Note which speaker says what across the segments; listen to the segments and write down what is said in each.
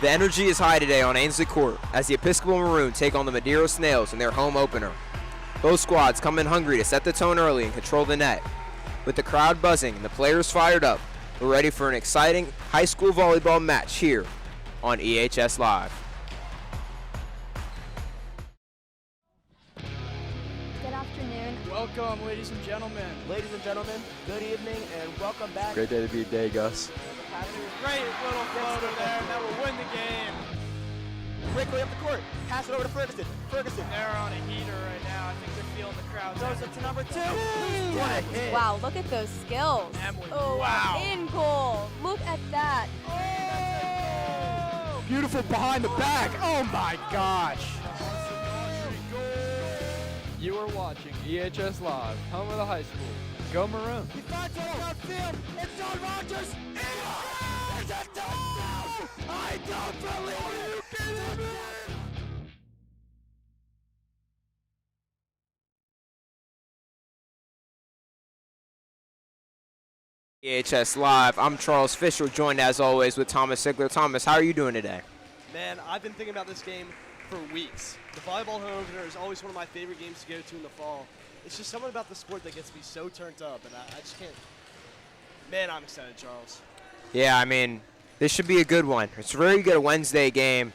Speaker 1: The energy is high today on Ainsley Court as the Episcopal Maroon take on the Madeira Snails in their home opener. Both squads come in hungry to set the tone early and control the net. With the crowd buzzing and the players fired up, we're ready for an exciting high school volleyball match here on EHS Live.
Speaker 2: Good afternoon.
Speaker 3: Welcome, ladies and gentlemen.
Speaker 4: Ladies and gentlemen, good evening and welcome back.
Speaker 5: Great day to be a day, Gus.
Speaker 3: Great little floater there, that will win the game.
Speaker 4: Quickly up the court, pass it over to Ferguson.
Speaker 3: They're on a heater right now. I think they're feeling the crowd.
Speaker 4: Goes up to number 2. What a hit.
Speaker 2: Wow, look at those skills.
Speaker 3: Emily,
Speaker 2: Oh,
Speaker 3: wow.
Speaker 2: in goal. Look at that.
Speaker 3: Oh!
Speaker 5: Beautiful behind the back. Oh my gosh.
Speaker 6: You are watching EHS Live, home of the high school. Go Maroon.
Speaker 4: He finds it downfield. It's John Rogers. It's a touchdown. I don't believe it.
Speaker 1: EHS Live, I'm Charles Fisher, joined as always with Thomas Sigler. Thomas, how are you doing today?
Speaker 7: Man, I've been thinking about this game for weeks. The volleyball home opener is always one of my favorite games to go to in the fall. It's just something about the sport that gets me so turned up, and I just can't. Man, I'm excited, Charles.
Speaker 1: Yeah, I mean, this should be a good one. It's a very good Wednesday game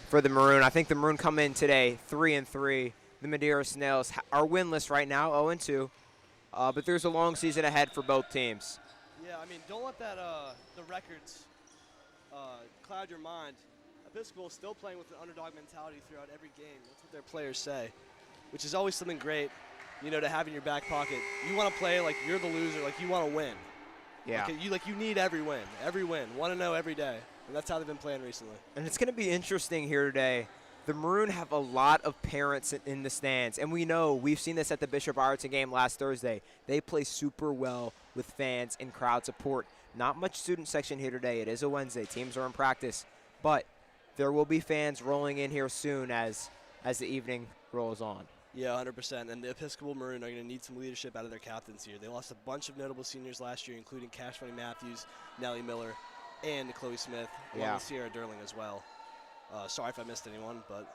Speaker 1: for the Maroon. I think the Maroon come in today 3-3. The Madeira Snails are winless right now, 0-2. But there's a long season ahead for both teams.
Speaker 7: Yeah, I mean, don't let that the records cloud your mind. Episcopal is still playing with an underdog mentality throughout every game. That's what their players say, which is always something great, you know, to have in your back pocket. You want to play like you're the loser, like you want to win.
Speaker 1: Yeah.
Speaker 7: You need every win, want to know every day, and that's how they've been playing recently.
Speaker 1: And it's going to be interesting here today. The Maroon have a lot of parents in the stands, and we've seen this at the Bishop Ireton game last Thursday. They play super well with fans and crowd support. Not much student section here today. It is a Wednesday. Teams are in practice, but there will be fans rolling in here soon as the evening rolls on.
Speaker 7: Yeah, 100%. And the Episcopal Maroon are going to need some leadership out of their captains here. They lost a bunch of notable seniors last year, including Cash Money Matthews, Nellie Miller, and Chloe Smith, along with Sierra Durling as well. Sorry if I missed anyone, but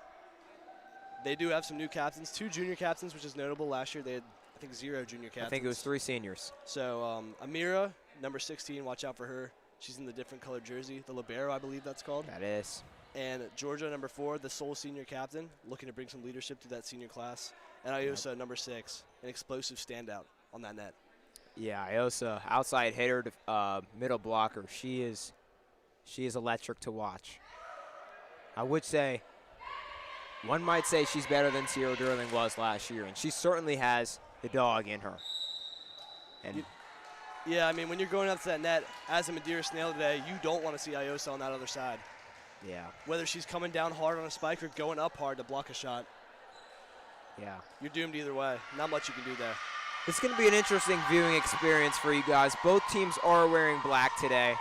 Speaker 7: they do have some new captains. 2 junior captains, which is notable. Last year they had, I think, 0 junior captains.
Speaker 1: I think it was 3 seniors.
Speaker 7: So Amira, number 16, watch out for her. She's in the different colored jersey, the libero, I believe that's called.
Speaker 1: That is.
Speaker 7: And Georgia, number 4, the sole senior captain, looking to bring some leadership to that senior class. And Iosa, number 6, an explosive standout on that net.
Speaker 1: Yeah, Iosa, outside hitter, middle blocker. She is electric to watch. I would say, one might say she's better than Sierra Durling was last year, and she certainly has the dog in her. And
Speaker 7: yeah, I mean, when you're going up to that net as a Madeira Snail today, you don't want to see Iosa on that other side.
Speaker 1: Yeah.
Speaker 7: Whether she's coming down hard on a spike or going up hard to block a shot.
Speaker 1: Yeah.
Speaker 7: You're doomed either way. Not much you can do there.
Speaker 1: It's going to be an interesting viewing experience for you guys. Both teams are wearing black today.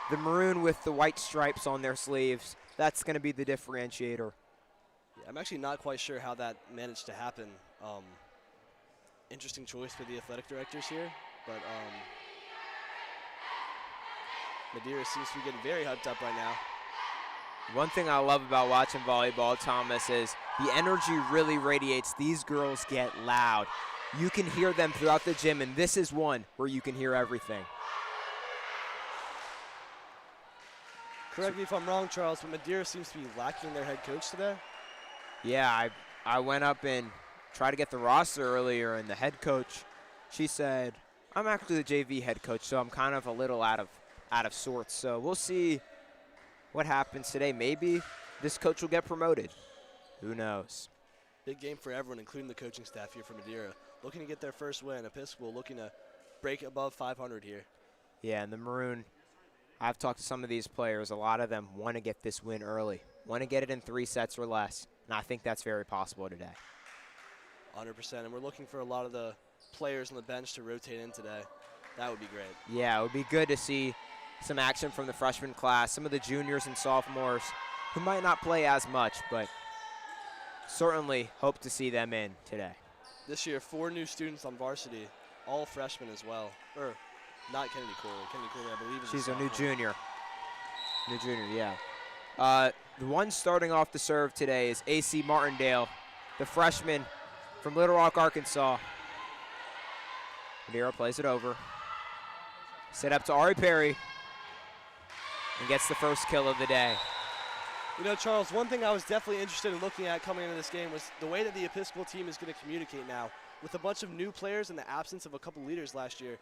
Speaker 1: The Maroon with the white stripes on their sleeves. That's going to be the differentiator.
Speaker 7: Yeah, I'm actually not quite sure how that managed to happen. Interesting choice for the athletic directors here. But Madeira seems to be getting very hyped up right now.
Speaker 1: One thing I love about watching volleyball, Thomas, is the energy really radiates. These girls get loud. You can hear them throughout the gym, and this is one where you can hear everything.
Speaker 7: Correct me if I'm wrong, Charles, but Madeira seems to be lacking their head coach today.
Speaker 1: Yeah, I went up and tried to get the roster earlier, and the head coach, she said, I'm actually the JV head coach, so I'm kind of a little out of sorts. So we'll see what happens today. Maybe this coach will get promoted. Who knows?
Speaker 7: Big game for everyone, including the coaching staff here for Madeira. Looking to get their first win. Episcopal looking to break above 500 here.
Speaker 1: Yeah, and the Maroon, I've talked to some of these players. A lot of them want to get this win early, want to get it in 3 sets or less, and I think that's very possible today.
Speaker 7: 100%, and we're looking for a lot of the players on the bench to rotate in today. That would be great.
Speaker 1: Yeah, it would be good to see some action from the freshman class, some of the juniors and sophomores who might not play as much, but certainly hope to see them in today.
Speaker 7: This year, 4 new students on varsity, all freshmen as well. Or not Kennedy Corley. Kennedy Corley, I believe, is
Speaker 1: She's a new junior. New junior, yeah. The one starting off the serve today is AC Martindale, the freshman from Little Rock, Arkansas. Madeira plays it over. Set up to Ari Perry and gets the first kill of the day.
Speaker 7: You know, Charles, one thing I was definitely interested in looking at coming into this game was the way that the Episcopal team is going to communicate now. With a bunch of new players and the absence of a couple leaders last year,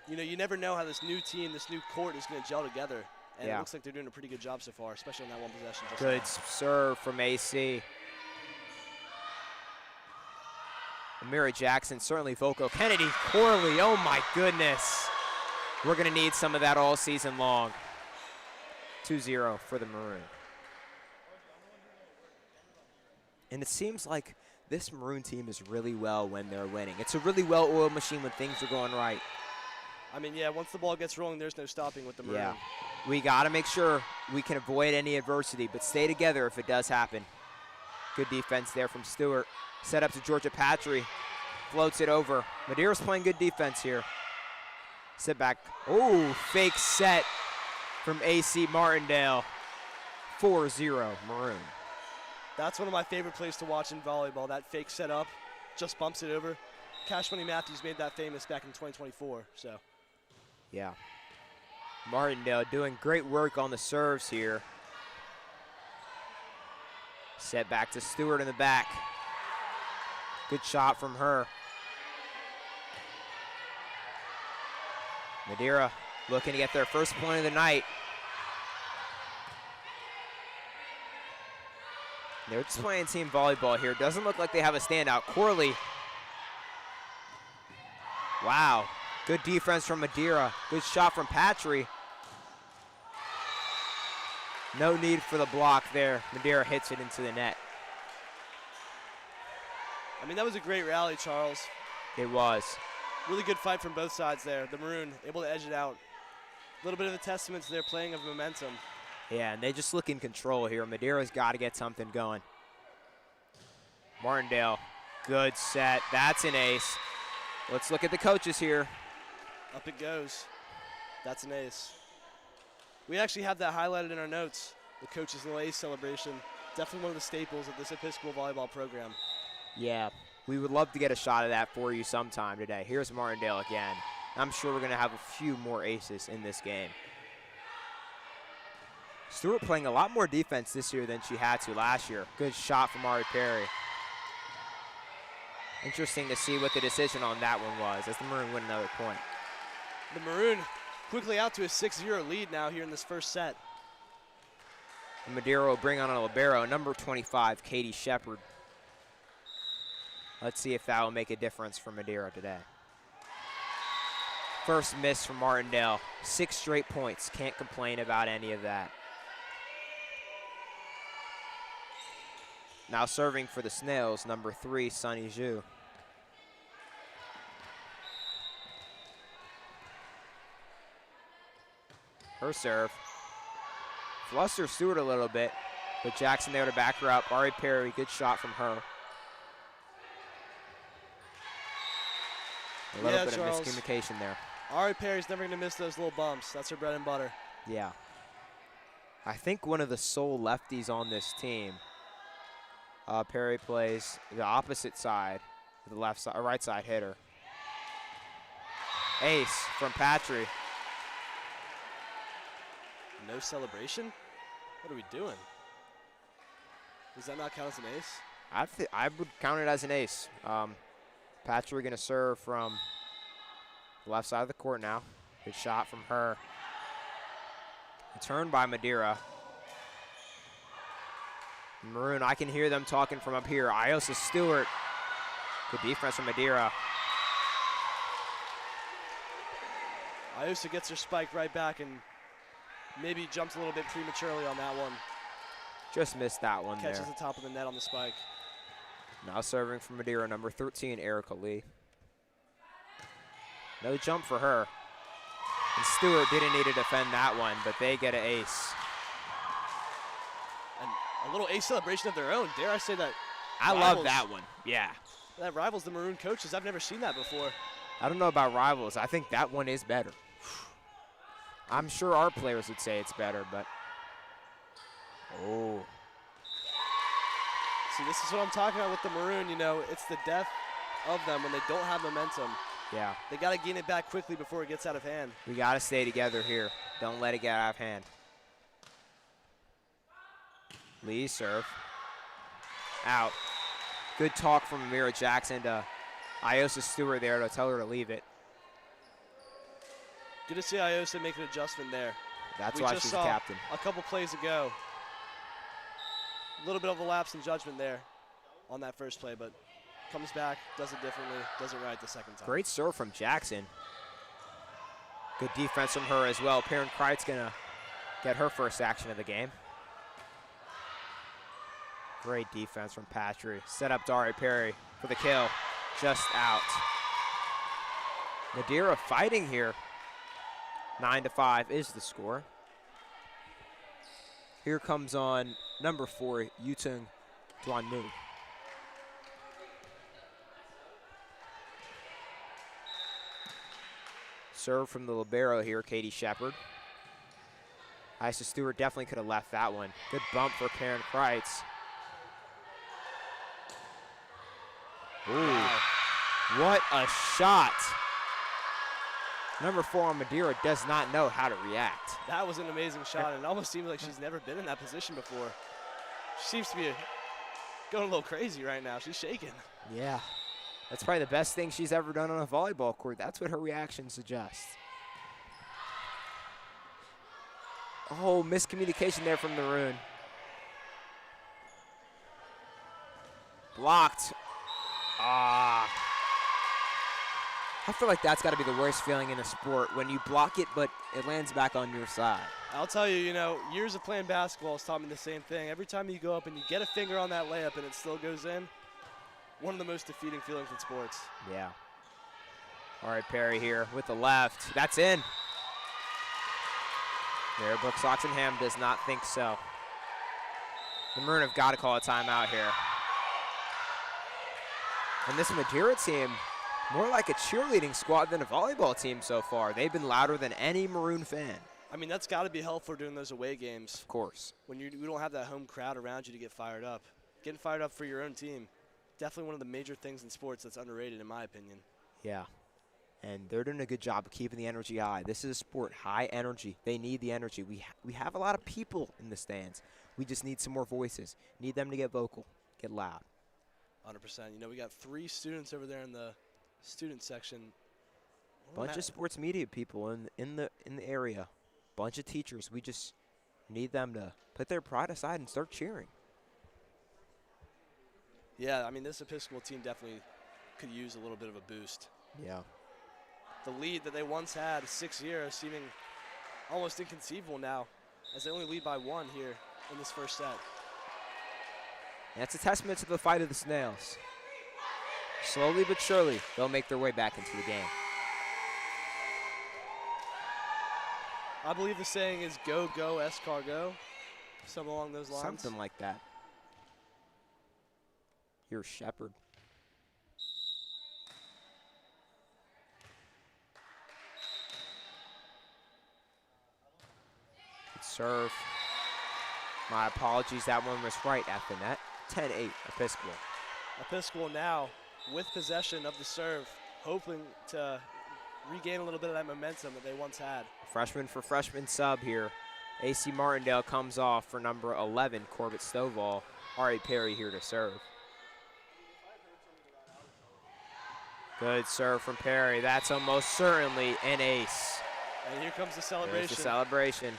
Speaker 7: you know, you never know how this new team, this new court is going to gel together. And it looks like they're doing a pretty good job so far, especially on that one possession.
Speaker 1: Good serve from AC. Amira Jackson, certainly vocal. Kennedy Corley, oh my goodness. We're going to need some of that all season long. 2-0 for the Maroon. And it seems like this Maroon team is really well when they're winning. It's a really well-oiled machine when things are going right.
Speaker 7: I mean, yeah, once the ball gets rolling, there's no stopping with the Maroon.
Speaker 1: Yeah, we got to make sure we can avoid any adversity, but stay together if it does happen. Good defense there from Stewart. Set up to Georgia Patry. Floats it over. Madeira's playing good defense here. Sit back. Oh, fake set from AC Martindale. 4-0 Maroon.
Speaker 7: That's one of my favorite plays to watch in volleyball. That fake setup, just bumps it over. Cash Money Matthews made that famous back in 2024. So.
Speaker 1: Yeah. Martindale doing great work on the serves here. Set back to Stewart in the back. Good shot from her. Madeira looking to get their first point of the night. They're just playing team volleyball here. Doesn't look like they have a standout. Corley. Wow. Good defense from Madeira. Good shot from Patry. No need for the block there. Madeira hits it into the net.
Speaker 7: I mean, that was a great rally, Charles.
Speaker 1: It was.
Speaker 7: Really good fight from both sides there. The Maroon able to edge it out. A little bit of a testament to their playing of momentum.
Speaker 1: Yeah, and they just look in control here. Madeira's got to get something going. Martindale, good set. That's an ace. Let's look at the coaches here.
Speaker 7: Up it goes. That's an ace. We actually have that highlighted in our notes. The coach's little ace celebration. Definitely one of the staples of this Episcopal volleyball program.
Speaker 1: Yeah, we would love to get a shot of that for you sometime today. Here's Martindale again. I'm sure we're going to have a few more aces in this game. Stewart playing a lot more defense this year than she had to last year. Good shot from Ari Perry. Interesting to see what the decision on that one was as the Maroon win another point.
Speaker 7: The Maroon quickly out to a 6-0 lead now here in this first set.
Speaker 1: And Madeira will bring on a libero, number 25, Katie Shepard. Let's see if that will make a difference for Madeira today. First miss from Martindale. 6 straight points. Can't complain about any of that. Now serving for the Snails, number 3, Sunny Zhu. Her serve. Fluster Stewart a little bit, but Jackson there to back her up. Ari Perry, good shot from her. A little bit
Speaker 7: Charles,
Speaker 1: of miscommunication there.
Speaker 7: Ari Perry's never going to miss those little bumps. That's her bread and butter.
Speaker 1: Yeah. I think one of the sole lefties on this team. Perry plays the opposite side, the left side, right side hitter. Ace from Patry.
Speaker 7: No celebration? What are we doing? Does that not count as an ace?
Speaker 1: I would count it as an ace. Patry going to serve from the left side of the court now. Good shot from her. Returned by Madeira. Maroon, I can hear them talking from up here. Iosa Stewart. Good defense from Madeira.
Speaker 7: Iosa gets her spike right back and maybe jumps a little bit prematurely on that one.
Speaker 1: Just missed that one there.
Speaker 7: Catches the top of the net on the spike.
Speaker 1: Now serving from Madeira, number 13, Erica Lee. No jump for her. And Stewart didn't need to defend that one, but they get an ace.
Speaker 7: And a little ace celebration of their own. Dare I say that?
Speaker 1: I love that one. Yeah.
Speaker 7: That rivals the Maroon coaches. I've never seen that before.
Speaker 1: I don't know about rivals. I think that one is better. I'm sure our players would say it's better, but Oh.
Speaker 7: See, this is what I'm talking about with the Maroon. You know, it's the death of them when they don't have momentum.
Speaker 1: Yeah.
Speaker 7: They got to gain it back quickly before it gets out of hand.
Speaker 1: We got to stay together here. Don't let it get out of hand. Lee serve. Out. Good talk from Madeira Jackson to Iosa Stewart there to tell her to leave it.
Speaker 7: Good to see Iosa make an adjustment there.
Speaker 1: That's
Speaker 7: We
Speaker 1: why
Speaker 7: just
Speaker 1: she's the
Speaker 7: saw
Speaker 1: captain.
Speaker 7: a couple plays ago. A little bit of a lapse in judgment there on that first play, but comes back, does it differently, does it right the second time.
Speaker 1: Great serve from Jackson. Good defense from her as well. Perrin Kreit's gonna get her first action of the game. Great defense from Patry. Set up Dari Perry for the kill. Just out. Madeira fighting here. 9-5 is the score. Here comes on number 4, Yutung Duanmu. Serve from the libero here, Katie Shepard. Isa Stewart definitely could have left that one. Good bump for Perrin Kreitz. Ooh,
Speaker 7: Wow.
Speaker 1: what a shot. Number 4 on Madeira does not know how to react.
Speaker 7: That was an amazing shot, and it almost seems like she's never been in that position before. She seems to be going a little crazy right now. She's shaking.
Speaker 1: Yeah, that's probably the best thing she's ever done on a volleyball court. That's what her reaction suggests. Oh, miscommunication there from Maroon. Blocked. Ah. I feel like that's got to be the worst feeling in a sport, when you block it, but it lands back on your side.
Speaker 7: I'll tell you, you know, years of playing basketball has taught me the same thing. Every time you go up and you get a finger on that layup and it still goes in, one of the most defeating feelings in sports.
Speaker 1: Yeah. All right, Perry here with the left. That's in. There, Brooks Oxenham does not think so. The Maroon have got to call a timeout here. And this Madeira team, more like a cheerleading squad than a volleyball team so far. They've been louder than any Maroon fan.
Speaker 7: I mean, that's got to be helpful during those away games.
Speaker 1: Of course.
Speaker 7: When you don't have that home crowd around you to get fired up. Getting fired up for your own team, definitely one of the major things in sports that's underrated in my opinion.
Speaker 1: Yeah. And they're doing a good job of keeping the energy high. This is a sport, high energy. They need the energy. We have a lot of people in the stands. We just need some more voices. Need them to get vocal, get loud.
Speaker 7: 100%. You know, we got 3 students over there in the student section.
Speaker 1: Bunch of sports media people in the area. Bunch of teachers. We just need them to put their pride aside and start cheering.
Speaker 7: Yeah, I mean, this Episcopal team definitely could use a little bit of a boost.
Speaker 1: Yeah.
Speaker 7: The lead that they once had 6-0 seeming almost inconceivable now, as they only lead by 1 here in this first set.
Speaker 1: And that's a testament to the fight of the Snails. Slowly but surely, they'll make their way back into the game.
Speaker 7: I believe the saying is go, go, escargot. Something along those lines.
Speaker 1: Something like that. Here's Shepard. Good serve. My apologies, that one was right at the net. 10-8, Episcopal.
Speaker 7: Episcopal now with possession of the serve, hoping to regain a little bit of that momentum that they once had.
Speaker 1: Freshman for freshman sub here. AC Martindale comes off for number 11, Corbett Stovall. Ari Perry here to serve. Good serve from Perry. That's almost certainly an ace.
Speaker 7: And here comes the celebration.
Speaker 1: There's the celebration.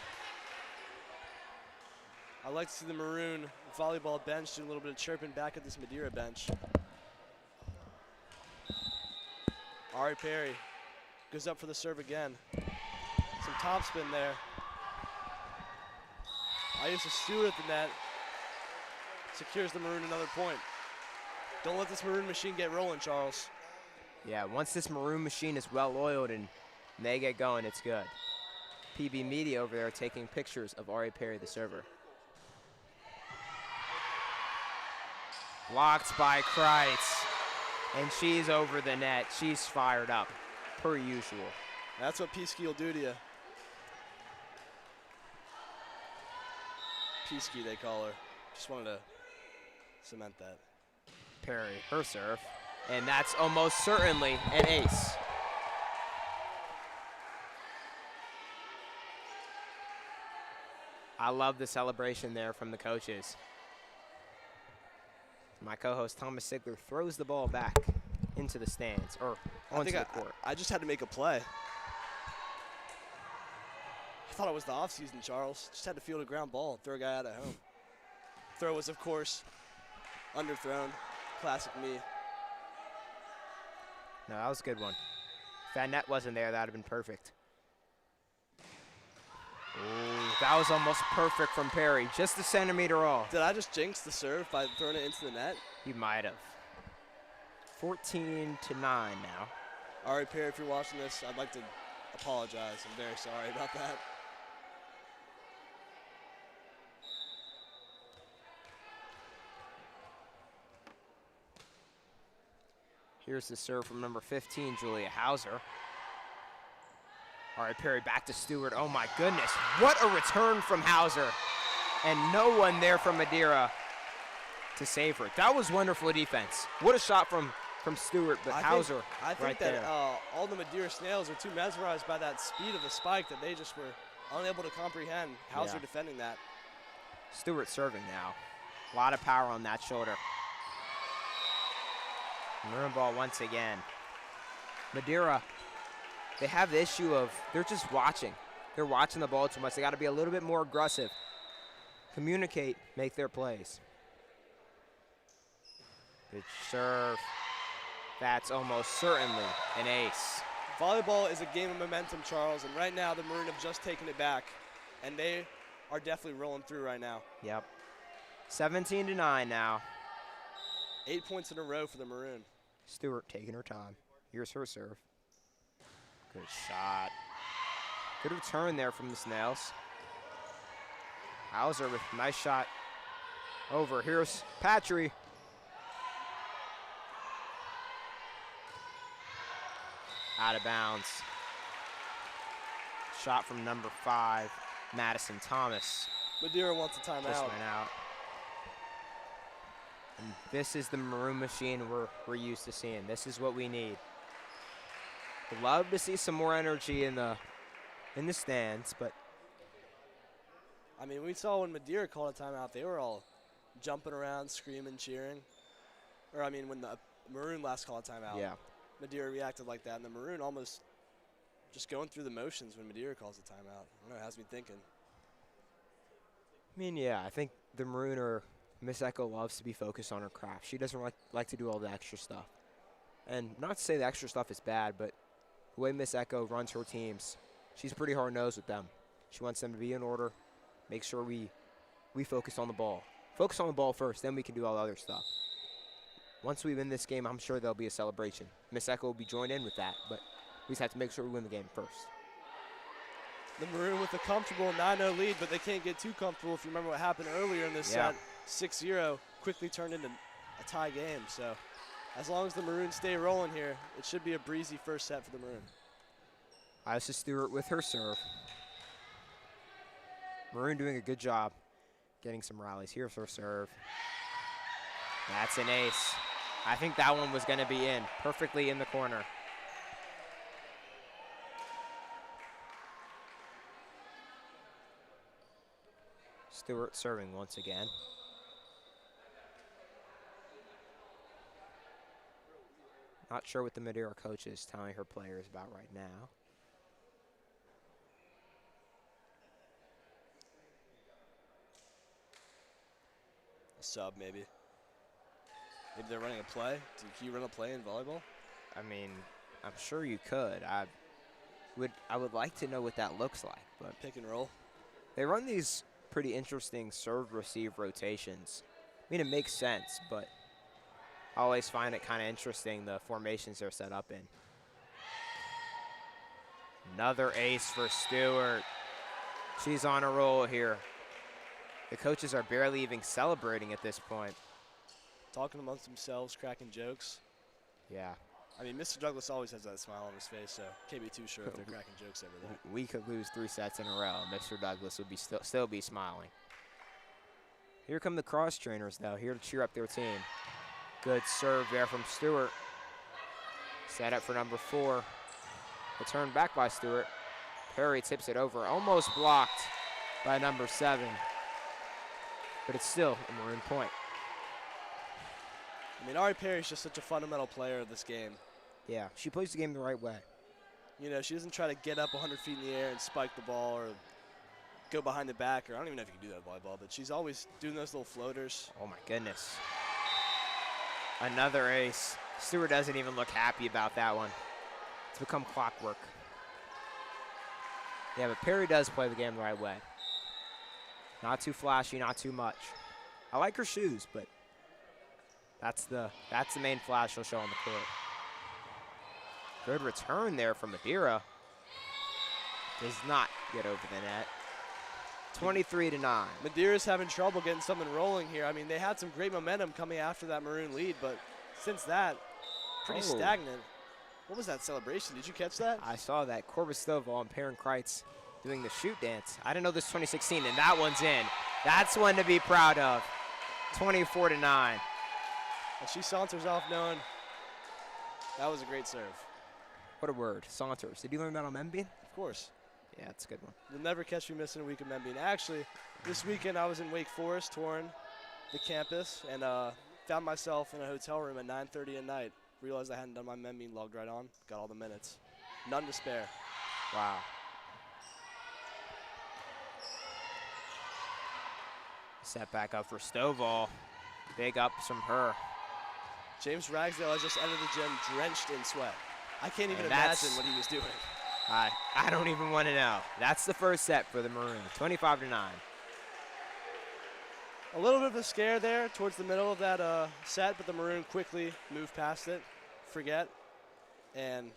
Speaker 7: I like to see the Maroon volleyball bench do a little bit of chirping back at this Madeira bench. Ari Perry goes up for the serve again. Some topspin there. Iosa Stewart at the net. Secures the Maroon another point. Don't let this Maroon machine get rolling, Charles.
Speaker 1: Yeah, once this Maroon machine is well oiled and they get going, it's good. PB Media over there taking pictures of Ari Perry, the server. Blocked by Kreitz. And she's over the net. She's fired up, per usual.
Speaker 7: That's what Peasky will do to you. Peasky, they call her. Just wanted to cement that.
Speaker 1: Perry, her serve. And that's almost certainly an ace. I love the celebration there from the coaches. My co-host Thomas Sigler throws the ball back into the stands, or onto the court.
Speaker 7: I just had to make a play. I thought it was the offseason, Charles. Just had to field a ground ball, throw a guy out at home. Throw was, of course, underthrown. Classic me.
Speaker 1: No, that was a good one. If that net wasn't there, that would have been perfect. Ooh, that was almost perfect from Perry, just a centimeter off.
Speaker 7: Did I just jinx the serve by throwing it into the net?
Speaker 1: You might have. 14-9 now.
Speaker 7: All right, Perry, if you're watching this, I'd like to apologize. I'm very sorry about that.
Speaker 1: Here's the serve from number 15, Julia Hauser. All right, Perry back to Stewart. Oh my goodness, what a return from Hauser. And no one there from Madeira to save her. That was wonderful defense. What a shot from Stewart, but Hauser
Speaker 7: I think
Speaker 1: right
Speaker 7: that
Speaker 1: there.
Speaker 7: all the Madeira Snails are too mesmerized by that speed of the spike that they just were unable to comprehend. Hauser defending that.
Speaker 1: Stewart serving now. A lot of power on that shoulder. Maroon ball once again. Madeira, they have the issue of they're just watching. They're watching the ball too much. They got to be a little bit more aggressive. Communicate, make their plays. Good serve. That's almost certainly an ace.
Speaker 7: Volleyball is a game of momentum, Charles, and right now the Maroon have just taken it back, and they are definitely rolling through right now.
Speaker 1: Yep. 17-9 now.
Speaker 7: 8 points in a row for the Maroon.
Speaker 1: Stewart taking her time. Here's her serve. Good shot. Good return there from the Snails. Hauser with a nice shot over. Here's Patry. Out of bounds. Shot from number 5, Madison Thomas.
Speaker 7: Madeira wants a
Speaker 1: Just
Speaker 7: timeout.
Speaker 1: went out. And this is the Maroon machine we're used to seeing. This is what we need. Would love to see some more energy in the stands, but
Speaker 7: I mean, we saw when Madeira called a timeout, they were all jumping around, screaming, cheering. Or, I mean, when the Maroon last called a timeout,
Speaker 1: yeah.
Speaker 7: Madeira reacted like that, and the Maroon almost just going through the motions when Madeira calls a timeout. I don't know, it has me thinking.
Speaker 1: I mean, yeah, I think the Maroon or Miss Echo loves to be focused on her craft. She doesn't like to do all the extra stuff. And not to say the extra stuff is bad, but the way Miss Echo runs her teams, she's pretty hard-nosed with them. She wants them to be in order, make sure we focus on the ball. Focus on the ball first, then we can do all the other stuff. Once we win this game, I'm sure there'll be a celebration. Miss Echo will be joined in with that, but we just have to make sure we win the game first.
Speaker 7: The Maroon with a comfortable 9-0 lead, but they can't get too comfortable. If you remember what happened earlier in this set, 6-0 quickly turned into a tie game. So as long as the Maroon stay rolling here, it should be a breezy first set for the Maroon.
Speaker 1: Isa Stewart with her serve. Maroon doing a good job getting some rallies. Here's her serve. That's an ace. I think that one was going to be in, perfectly in the corner. Stewart serving once again. Not sure what the Madeira coach is telling her players about right now.
Speaker 7: A sub, maybe. Maybe they're running a play. Can you run a play in volleyball?
Speaker 1: I mean, I'm sure you could. I would like to know what that looks like, but
Speaker 7: Pick and roll.
Speaker 1: they run these pretty interesting serve-receive rotations. I mean, it makes sense, but I always find it kind of interesting, the formations they're set up in. Another ace for Stewart. She's on a roll here. The coaches are barely even celebrating at this point.
Speaker 7: Talking amongst themselves, cracking jokes.
Speaker 1: Yeah.
Speaker 7: I mean, Mr. Douglas always has that smile on his face, so can't be too sure if they're cracking jokes over there.
Speaker 1: We could lose 3 sets in a row. Mr. Douglas would be still be smiling. Here come the cross trainers, though, here to cheer up their team. Good serve there from Stewart. Set up for number 4. Return back by Stewart. Perry tips it over, almost blocked by number 7. But it's still a Maroon point.
Speaker 7: I mean, Ari Perry's just such a fundamental player of this game.
Speaker 1: Yeah, she plays the game the right way.
Speaker 7: You know, she doesn't try to get up 100 feet in the air and spike the ball or go behind the back, or I don't even know if you can do that in volleyball, but she's always doing those little floaters.
Speaker 1: Oh my goodness. Another ace. Stewart doesn't even look happy about that one. It's become clockwork. Yeah, but Perry does play the game the right way. Not too flashy, not too much. I like her shoes, but that's the main flash she'll show on the court. Good return there from Madeira. Does not get over the net. 23-9.
Speaker 7: Madeira's having trouble getting something rolling here. I mean, they had some great momentum coming after that Maroon lead, but since that, pretty stagnant. What was that celebration? Did you catch that?
Speaker 1: I saw that. Corbett Stovall and Perrin Kreitz doing the shoot dance. I didn't know this was 2016, and that one's in. That's one to be proud of. 24-9.
Speaker 7: And she saunters off knowing that was a great serve.
Speaker 1: What a word, Saunters. Did you learn that on Membean?
Speaker 7: Of course.
Speaker 1: Yeah, it's a good one.
Speaker 7: You'll never catch me missing a week of Membean. Actually, this weekend I was in Wake Forest touring the campus and found myself in a hotel room at 9:30 at night. Realized I hadn't done my Membean, logged right on, got all the minutes. None to spare.
Speaker 1: Wow. Set back up for Stovall. Big ups from her.
Speaker 7: James Ragsdale has just entered the gym drenched in sweat. I can't even
Speaker 1: And
Speaker 7: imagine what he was doing.
Speaker 1: I don't even want to know. That's the first set for the Maroons, 25-9.
Speaker 7: A little bit of a scare there towards the middle of that set, but the Maroon quickly moved past it, forget, and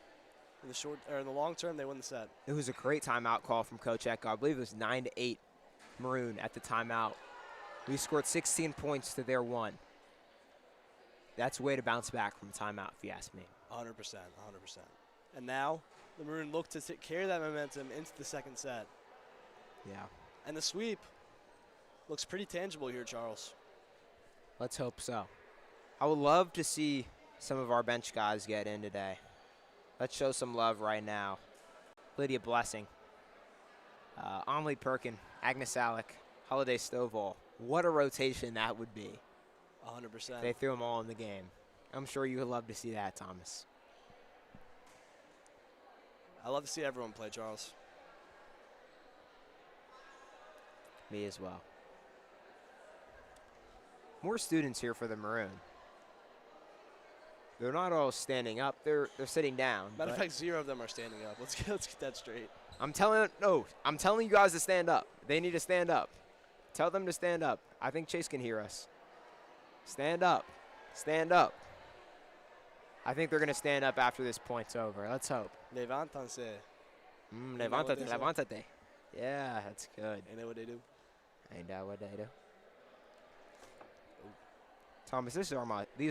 Speaker 7: in the long term, they win the set.
Speaker 1: It was a great timeout call from Coach Echo. I believe it was 9-8 Maroon at the timeout. We scored 16 points to their 1. That's a way to bounce back from a timeout, if you ask me.
Speaker 7: 100%, 100%. And now the Maroon look to carry that momentum into the second set.
Speaker 1: Yeah.
Speaker 7: And the sweep looks pretty tangible here, Charles.
Speaker 1: Let's hope so. I would love to see some of our bench guys get in today. Let's show some love right now. Lydia Blessing, Amelie Perkin, Agnes Alec, Holiday Stovall. What a rotation that would be.
Speaker 7: 100%.
Speaker 1: They threw them all in the game. I'm sure you would love to see that, Thomas.
Speaker 7: I love to see everyone play, Charles.
Speaker 1: Me as well. More students here for the Maroon. They're not all standing up. They're sitting down.
Speaker 7: Matter of fact, 0 of them are standing up. Let's get that straight.
Speaker 1: I'm telling you guys to stand up. They need to stand up. Tell them to stand up. I think Chase can hear us. Stand up. Stand up. I think they're going to stand up after this point's over. Let's hope.
Speaker 7: Levántanse.
Speaker 1: Levántate, levántate. Yeah, that's good.
Speaker 7: Ain't that what they do?
Speaker 1: Ain't that what they do? Thomas, these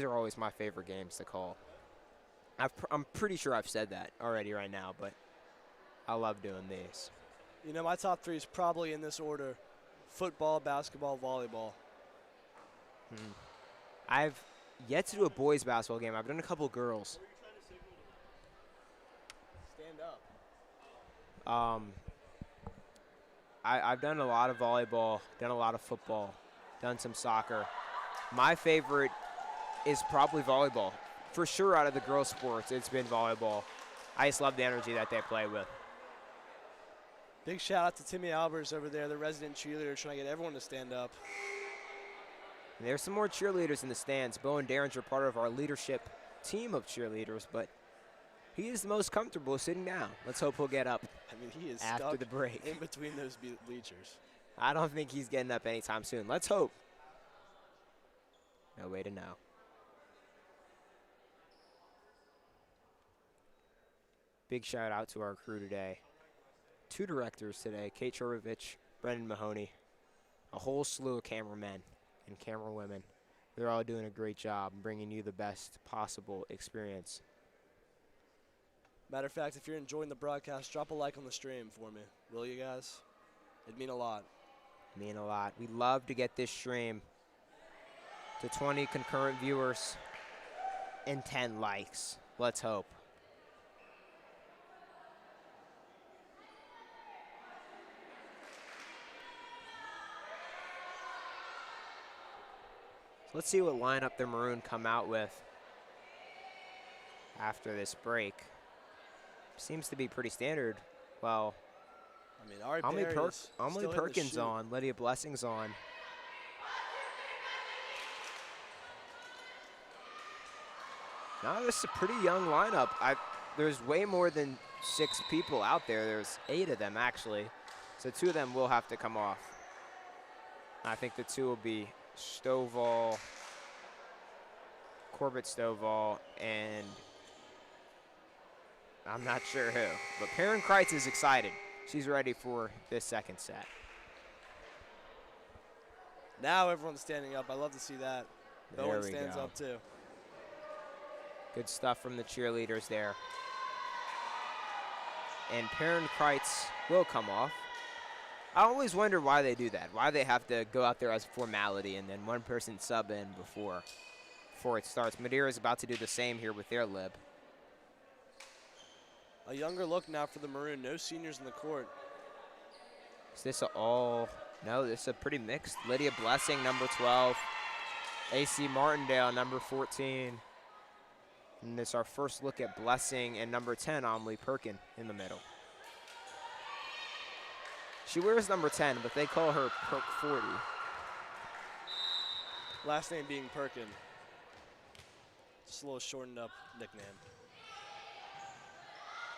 Speaker 1: are always my favorite games to call. I'm pretty sure I've said that already right now, but I love doing these.
Speaker 7: You know, my top 3 is probably in this order: football, basketball, volleyball.
Speaker 1: I've yet to do a boys basketball game. I've done a couple girls.
Speaker 7: Stand up.
Speaker 1: I've done a lot of volleyball, done a lot of football, done some soccer. My favorite is probably volleyball. For sure, out of the girls' sports, it's been volleyball. I just love the energy that they play with.
Speaker 7: Big shout out to Timmy Albers over there, the resident cheerleader, trying to get everyone to stand up.
Speaker 1: And there's some more cheerleaders in the stands. Bowen Derringer, part of our leadership team of cheerleaders, but he is the most comfortable sitting down. Let's hope he'll get up
Speaker 7: I mean, he is
Speaker 1: after
Speaker 7: stuck
Speaker 1: the break.
Speaker 7: in between those bleachers.
Speaker 1: I don't think he's getting up anytime soon. Let's hope. No way to know. Big shout out to our crew today. 2 directors today, Kate Chorovich, Brendan Mahoney, a whole slew of cameramen and camera women. They're all doing a great job bringing you the best possible experience.
Speaker 7: Matter of fact, if you're enjoying the broadcast, drop a like on the stream for me. Will you guys? It'd mean a lot.
Speaker 1: Mean a lot. We love to get this stream to 20 concurrent viewers and 10 likes. Let's hope. So let's see what lineup the Maroon come out with after this break. Seems to be pretty standard. Well,
Speaker 7: I mean, Ari Perry is
Speaker 1: Amelie
Speaker 7: still hitting the
Speaker 1: Perkins
Speaker 7: shoot.
Speaker 1: on, Lydia Blessing's on. Now this is a pretty young lineup. There's way more than 6 people out there. There's 8 of them actually. So 2 of them will have to come off. I think the 2 will be Stovall, Corbett Stovall, and I'm not sure who. But Perrin Kreitz is excited. She's ready for this second set.
Speaker 7: Now everyone's standing up. I love to see that.
Speaker 1: There
Speaker 7: Bowen
Speaker 1: we
Speaker 7: stands
Speaker 1: go.
Speaker 7: up too.
Speaker 1: Good stuff from the cheerleaders there. And Perrin Kreitz will come off. I always wonder why they do that, why they have to go out there as a formality and then one person sub in before it starts. Madeira is about to do the same here with their lib.
Speaker 7: A younger look now for the Maroon. No seniors in the court.
Speaker 1: Is this no, this is a pretty mixed. Lydia Blessing, number 12. AC Martindale, number 14. And this is our first look at Blessing and number 10, Amelie Perkin, in the middle. She wears number 10, but they call her Perk 40.
Speaker 7: Last name being Perkin. Just a little shortened up nickname.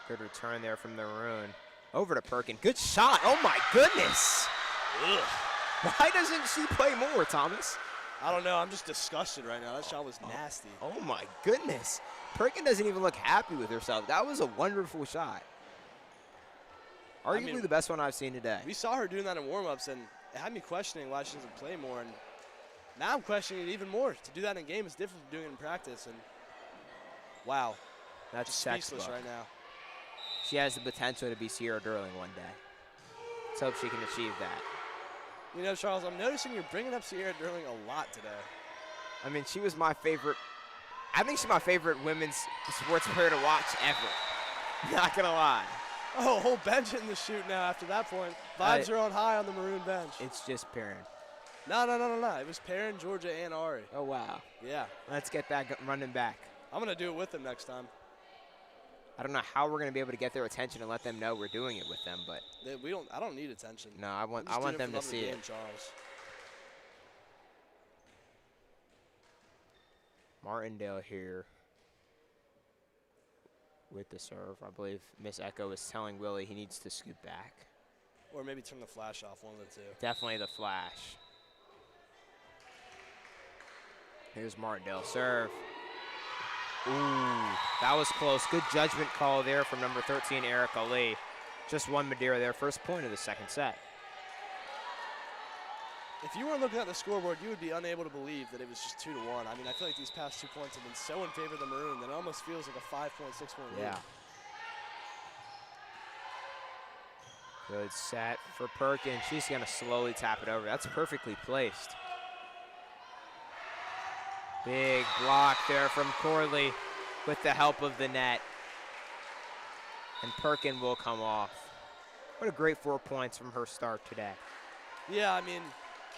Speaker 1: Good return there from the Maroon. Over to Perkin. Good shot. Oh, my goodness.
Speaker 7: Ugh.
Speaker 1: Why doesn't she play more, Thomas?
Speaker 7: I don't know. I'm just disgusted right now. That shot was nasty.
Speaker 1: Oh, my goodness. Perkin doesn't even look happy with herself. That was a wonderful shot. Arguably the best one I've seen today.
Speaker 7: We saw her doing that in warm-ups, and it had me questioning why she doesn't play more. And now I'm questioning it even more. To do that in game is different from doing it in practice. And wow,
Speaker 1: That's
Speaker 7: just speechless
Speaker 1: textbook.
Speaker 7: right now.
Speaker 1: She has the potential to be Sierra Durling one day. Let's hope she can achieve that.
Speaker 7: You know, Charles, I'm noticing you're bringing up Sierra Durling a lot today.
Speaker 1: I mean, she was my favorite. I think she's my favorite women's sports player to watch ever. Not gonna lie.
Speaker 7: Oh, whole bench in the shoot now after that point. Vibes are on high on the Maroon bench.
Speaker 1: It's just Perrin.
Speaker 7: No. It was Perrin, Georgia, and Ari.
Speaker 1: Oh, wow.
Speaker 7: Yeah.
Speaker 1: Let's get that running back.
Speaker 7: I'm going to do it with them next time.
Speaker 1: I don't know how we're going to be able to get their attention and let them know we're doing it with them, but
Speaker 7: I don't need attention.
Speaker 1: no, I want
Speaker 7: I'm just doing
Speaker 1: them
Speaker 7: for
Speaker 1: to
Speaker 7: the
Speaker 1: see
Speaker 7: game,
Speaker 1: it.
Speaker 7: Charles.
Speaker 1: Martindale here with the serve. I believe Miss Echo is telling Willie he needs to scoot back.
Speaker 7: Or maybe turn the flash off, one of the two.
Speaker 1: Definitely the flash. Here's Martindale serve. Ooh, that was close. Good judgment call there from number 13, Erica Lee. Just won Madeira their first point of the second set.
Speaker 7: If you weren't looking at the scoreboard, you would be unable to believe that it was just 2-1. I mean, I feel like these past 2 points have been so in favor of the Maroon that it almost feels like a 5-point, 6-point lead.
Speaker 1: Yeah. Good set for Perkins. She's going to slowly tap it over. That's perfectly placed. Big block there from Corley with the help of the net. And Perkin will come off. What a great 4 points from her start today.
Speaker 7: Yeah, I mean,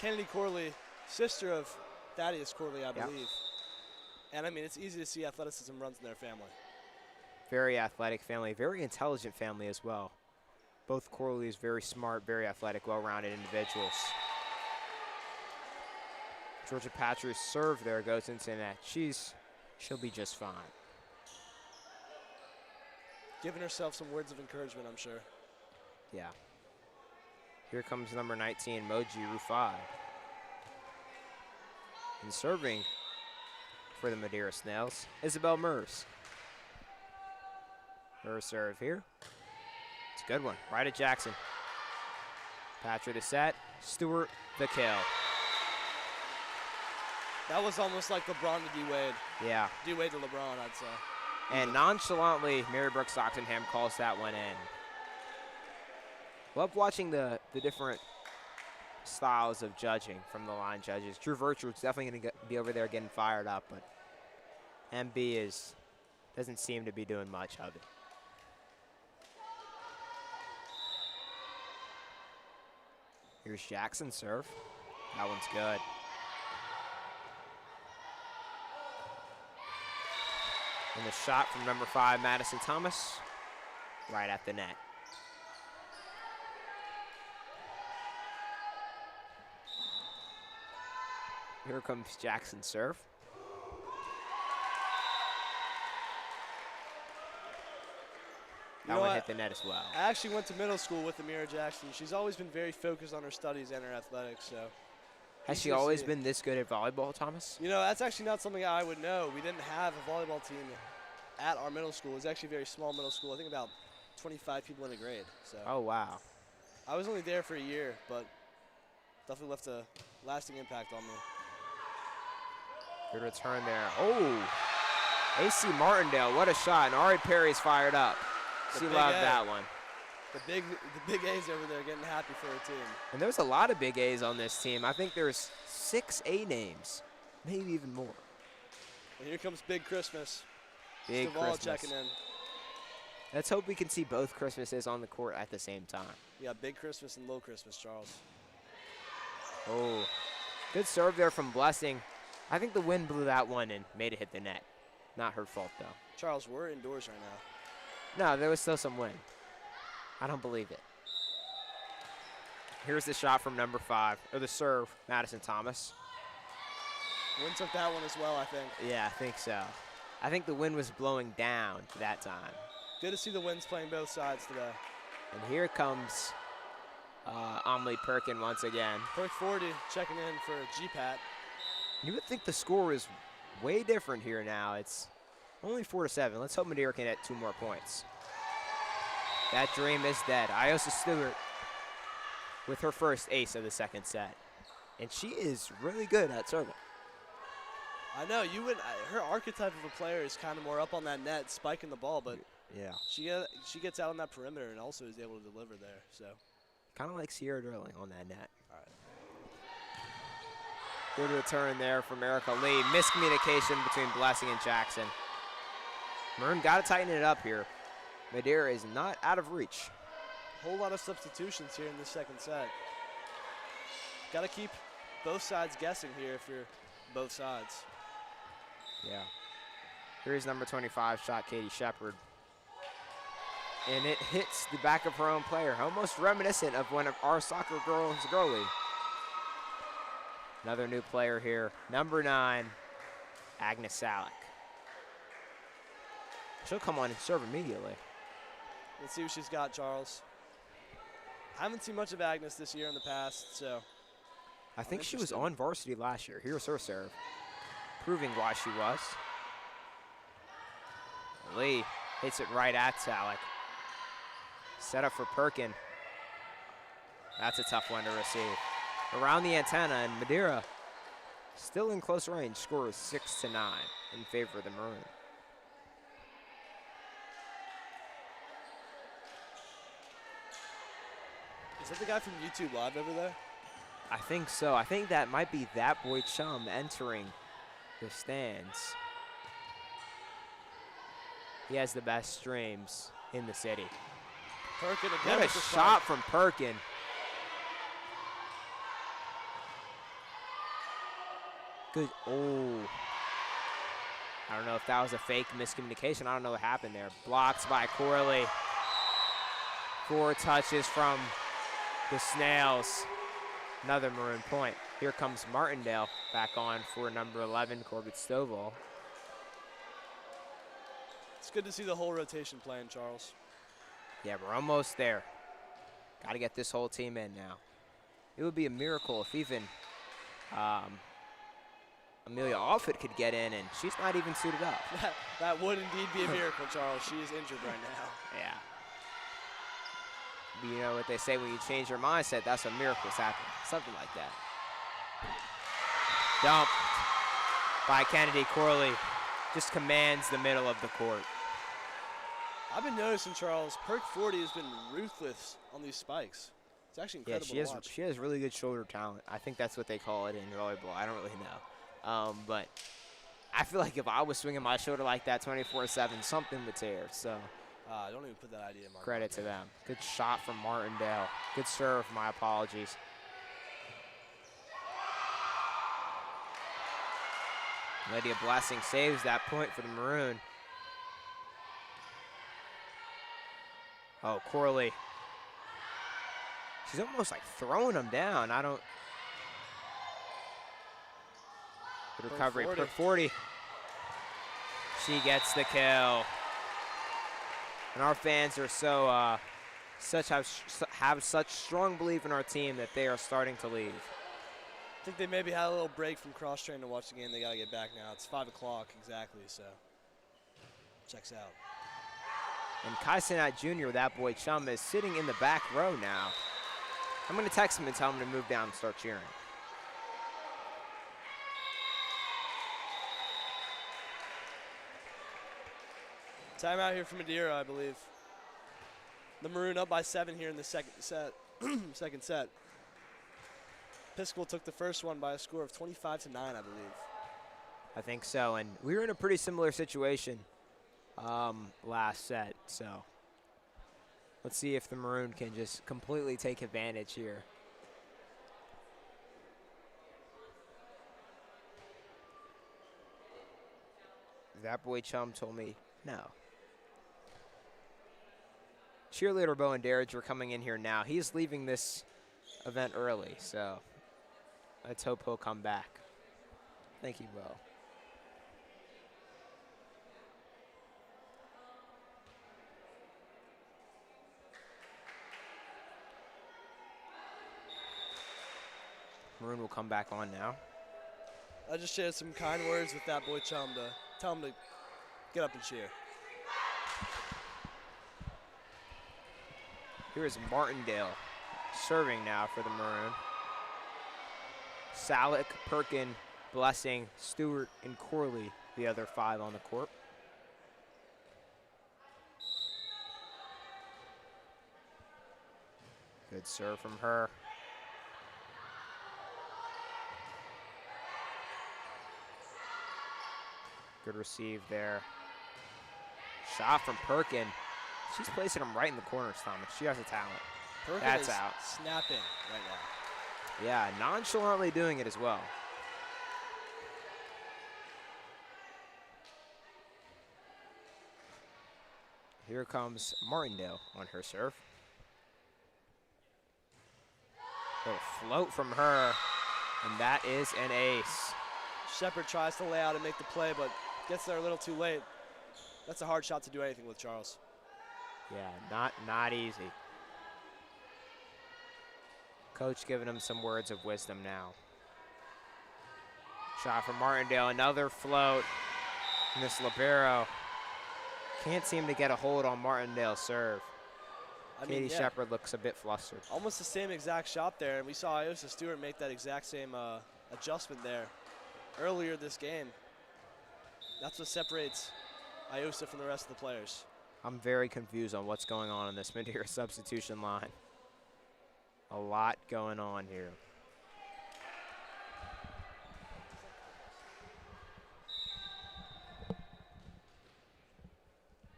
Speaker 7: Kennedy Corley, sister of Thaddeus Corley, I believe. And I mean, it's easy to see athleticism runs in their family.
Speaker 1: Very athletic family, very intelligent family as well. Both Corleys very smart, very athletic, well-rounded individuals. Georgia Patrick's serve there goes into net. She'll be just fine.
Speaker 7: Giving herself some words of encouragement, I'm sure.
Speaker 1: Yeah. Here comes number 19, Moji Rufai. And serving for the Madeira Snails, Isabel Mers. Her serve here. It's a good one, right at Jackson. Patrick the set, Stewart the kill.
Speaker 7: That was almost like LeBron to D-Wade.
Speaker 1: Yeah.
Speaker 7: D-Wade to LeBron, I'd say.
Speaker 1: And nonchalantly, Mary Brooks Oxenham calls that one in. Love watching the different styles of judging from the line judges. True Virtual is definitely going to be over there getting fired up, but MB doesn't seem to be doing much of it. Here's Jackson serve. That one's good. And the shot from number 5, Madison Thomas, right at the net. Here comes Jackson's serve. That one hit the net as well.
Speaker 7: I actually went to middle school with Amira Jackson. She's always been very focused on her studies and her athletics. So,
Speaker 1: has she always been this good at volleyball, Thomas?
Speaker 7: You know, that's actually not something I would know. We didn't have a volleyball team at our middle school. It was actually a very small middle school. I think about 25 people in a grade. So.
Speaker 1: Oh, wow.
Speaker 7: I was only there for a year, but definitely left a lasting impact on me.
Speaker 1: Good return there. Oh, AC Martindale, what a shot. And Ari Perry's fired up. She loved that one.
Speaker 7: The big A's over there getting happy for her team.
Speaker 1: And there's a lot of big A's on this team. I think there's 6 A names, maybe even more.
Speaker 7: And here comes Big Christmas.
Speaker 1: Big Christmas.
Speaker 7: Checking in.
Speaker 1: Let's hope we can see both Christmases on the court at the same time.
Speaker 7: Yeah, Big Christmas and Little Christmas, Charles.
Speaker 1: Oh, good serve there from Blessing. I think the wind blew that one and made it hit the net. Not her fault, though.
Speaker 7: Charles, we're indoors right now.
Speaker 1: No, there was still some wind. I don't believe it. Here's the shot from number 5, or the serve, Madison Thomas.
Speaker 7: Wind took that one as well, I think.
Speaker 1: Yeah, I think so. I think the wind was blowing down that time.
Speaker 7: Good to see the winds playing both sides today.
Speaker 1: And here comes Amelie Perkin once again.
Speaker 7: Perk 40 checking in for G-Pat.
Speaker 1: You would think the score is way different here now. It's only 4-7. Let's hope Madeira can get 2 more points. That dream is dead. Iosa Stewart with her first ace of the second set. And she is really good at serving.
Speaker 7: I know, her archetype of a player is kind of more up on that net, spiking the ball, but
Speaker 1: yeah,
Speaker 7: she gets out on that perimeter and also is able to deliver there. So
Speaker 1: kind of like Sierra Durling on that net.
Speaker 7: All right.
Speaker 1: Good return there from Erica Lee. Miscommunication between Blessing and Jackson. Maroon got to tighten it up here. Madeira is not out of reach.
Speaker 7: Whole lot of substitutions here in the second set. Got to keep both sides guessing here if you're both sides.
Speaker 1: Yeah. Here's number 25 shot, Katie Shepard. And it hits the back of her own player, almost reminiscent of one of our soccer girls' goalie. Another new player here, number 9, Agnes Salick. She'll come on and serve immediately.
Speaker 7: Let's see what she's got, Charles. I haven't seen much of Agnes this year in the past, so.
Speaker 1: I think she was on varsity last year. Here's her serve, proving why she was. Lee hits it right at Salick. Set up for Perkin. That's a tough one to receive. Around the antenna, and Madeira still in close range, scores 6-9 in favor of the Maroon.
Speaker 7: Is that the guy from YouTube Live over there?
Speaker 1: I think so. I think that might be That Boy Chum entering the stands. He has the best streams in the city.
Speaker 7: Perkin again.
Speaker 1: What a shot from Perkin. Good. Oh. I don't know if that was a fake miscommunication. I don't know what happened there. Blocked by Corley. 4 touches from the Snails. Another Maroon point. Here comes Martindale back on for number 11, Corbett Stovall.
Speaker 7: It's good to see the whole rotation playing, Charles.
Speaker 1: Yeah, we're almost there. Got to get this whole team in now. It would be a miracle if even Amelia Offit could get in, and she's not even suited up.
Speaker 7: That would indeed be a miracle, Charles. She is injured right now.
Speaker 1: Yeah. You know what they say, when you change your mindset, that's when miracles happen. Something like that. Dumped by Kennedy. Corley just commands the middle of the court.
Speaker 7: I've been noticing, Charles, Perk 40 has been ruthless on these spikes. It's actually
Speaker 1: Yeah,
Speaker 7: incredible to watch.
Speaker 1: she has really good shoulder talent. I think that's what they call it in volleyball. I don't really know. But I feel like if I was swinging my shoulder like that 24/7, something would tear. So
Speaker 7: Don't even put that idea in my
Speaker 1: credit to them. Good shot from Martindale. Good serve. My apologies. Lydia Blessing saves that point for the Maroon. Oh, Corley. She's almost like throwing them down. I don't. Good recovery. Per 40. She gets the kill. And our fans are so have such strong belief in our team that they are starting to leave.
Speaker 7: I think they maybe had a little break from cross-training to watch the game. They got to get back now. It's 5 o'clock exactly, so checks out.
Speaker 1: And Kai Sinat Jr., that boy chum, is sitting in the back row now. I'm going to text him and tell him to move down and start cheering.
Speaker 7: Timeout here for Madeira, I believe. The Maroon up by 7 here in the second set. Second set. Episcopal took the first one by a score of 25-9, I believe.
Speaker 1: I think so, and we were in a pretty similar situation last set, so let's see if the Maroon can just completely take advantage here. That boy chum told me no. Cheerleader Bowen Darridge, we're coming in here now. He's leaving this event early, so let's hope he'll come back. Thank you, Bo. Maroon will come back on now.
Speaker 7: I just shared some kind words with that boy chum to tell him to get up and cheer.
Speaker 1: Here is Martindale serving now for the Maroon. Salick, Perkin, Blessing, Stewart, and Corley, the other 5 on the court. Good serve from her. Good receive there. Shot from Perkin. She's placing him right in the corner, Thomas. She has a talent.
Speaker 7: Perkin
Speaker 1: That's
Speaker 7: is
Speaker 1: out.
Speaker 7: Snapping right now.
Speaker 1: Yeah, nonchalantly doing it as well. Here comes Martindale on her serve. Little float from her, and that is an ace.
Speaker 7: Shepard tries to lay out and make the play, but gets there a little too late. That's a hard shot to do anything with, Charles.
Speaker 1: Yeah, not easy. Coach giving him some words of wisdom now. Shot from Martindale, another float. Miss Libero can't seem to get a hold on Martindale's serve. Katie Shepard looks a bit flustered.
Speaker 7: Almost the same exact shot there, and we saw Iosa Stewart make that exact same adjustment there earlier this game. That's what separates Iosa from the rest of the players.
Speaker 1: I'm very confused on what's going on in this Madeira substitution line. A lot going on here.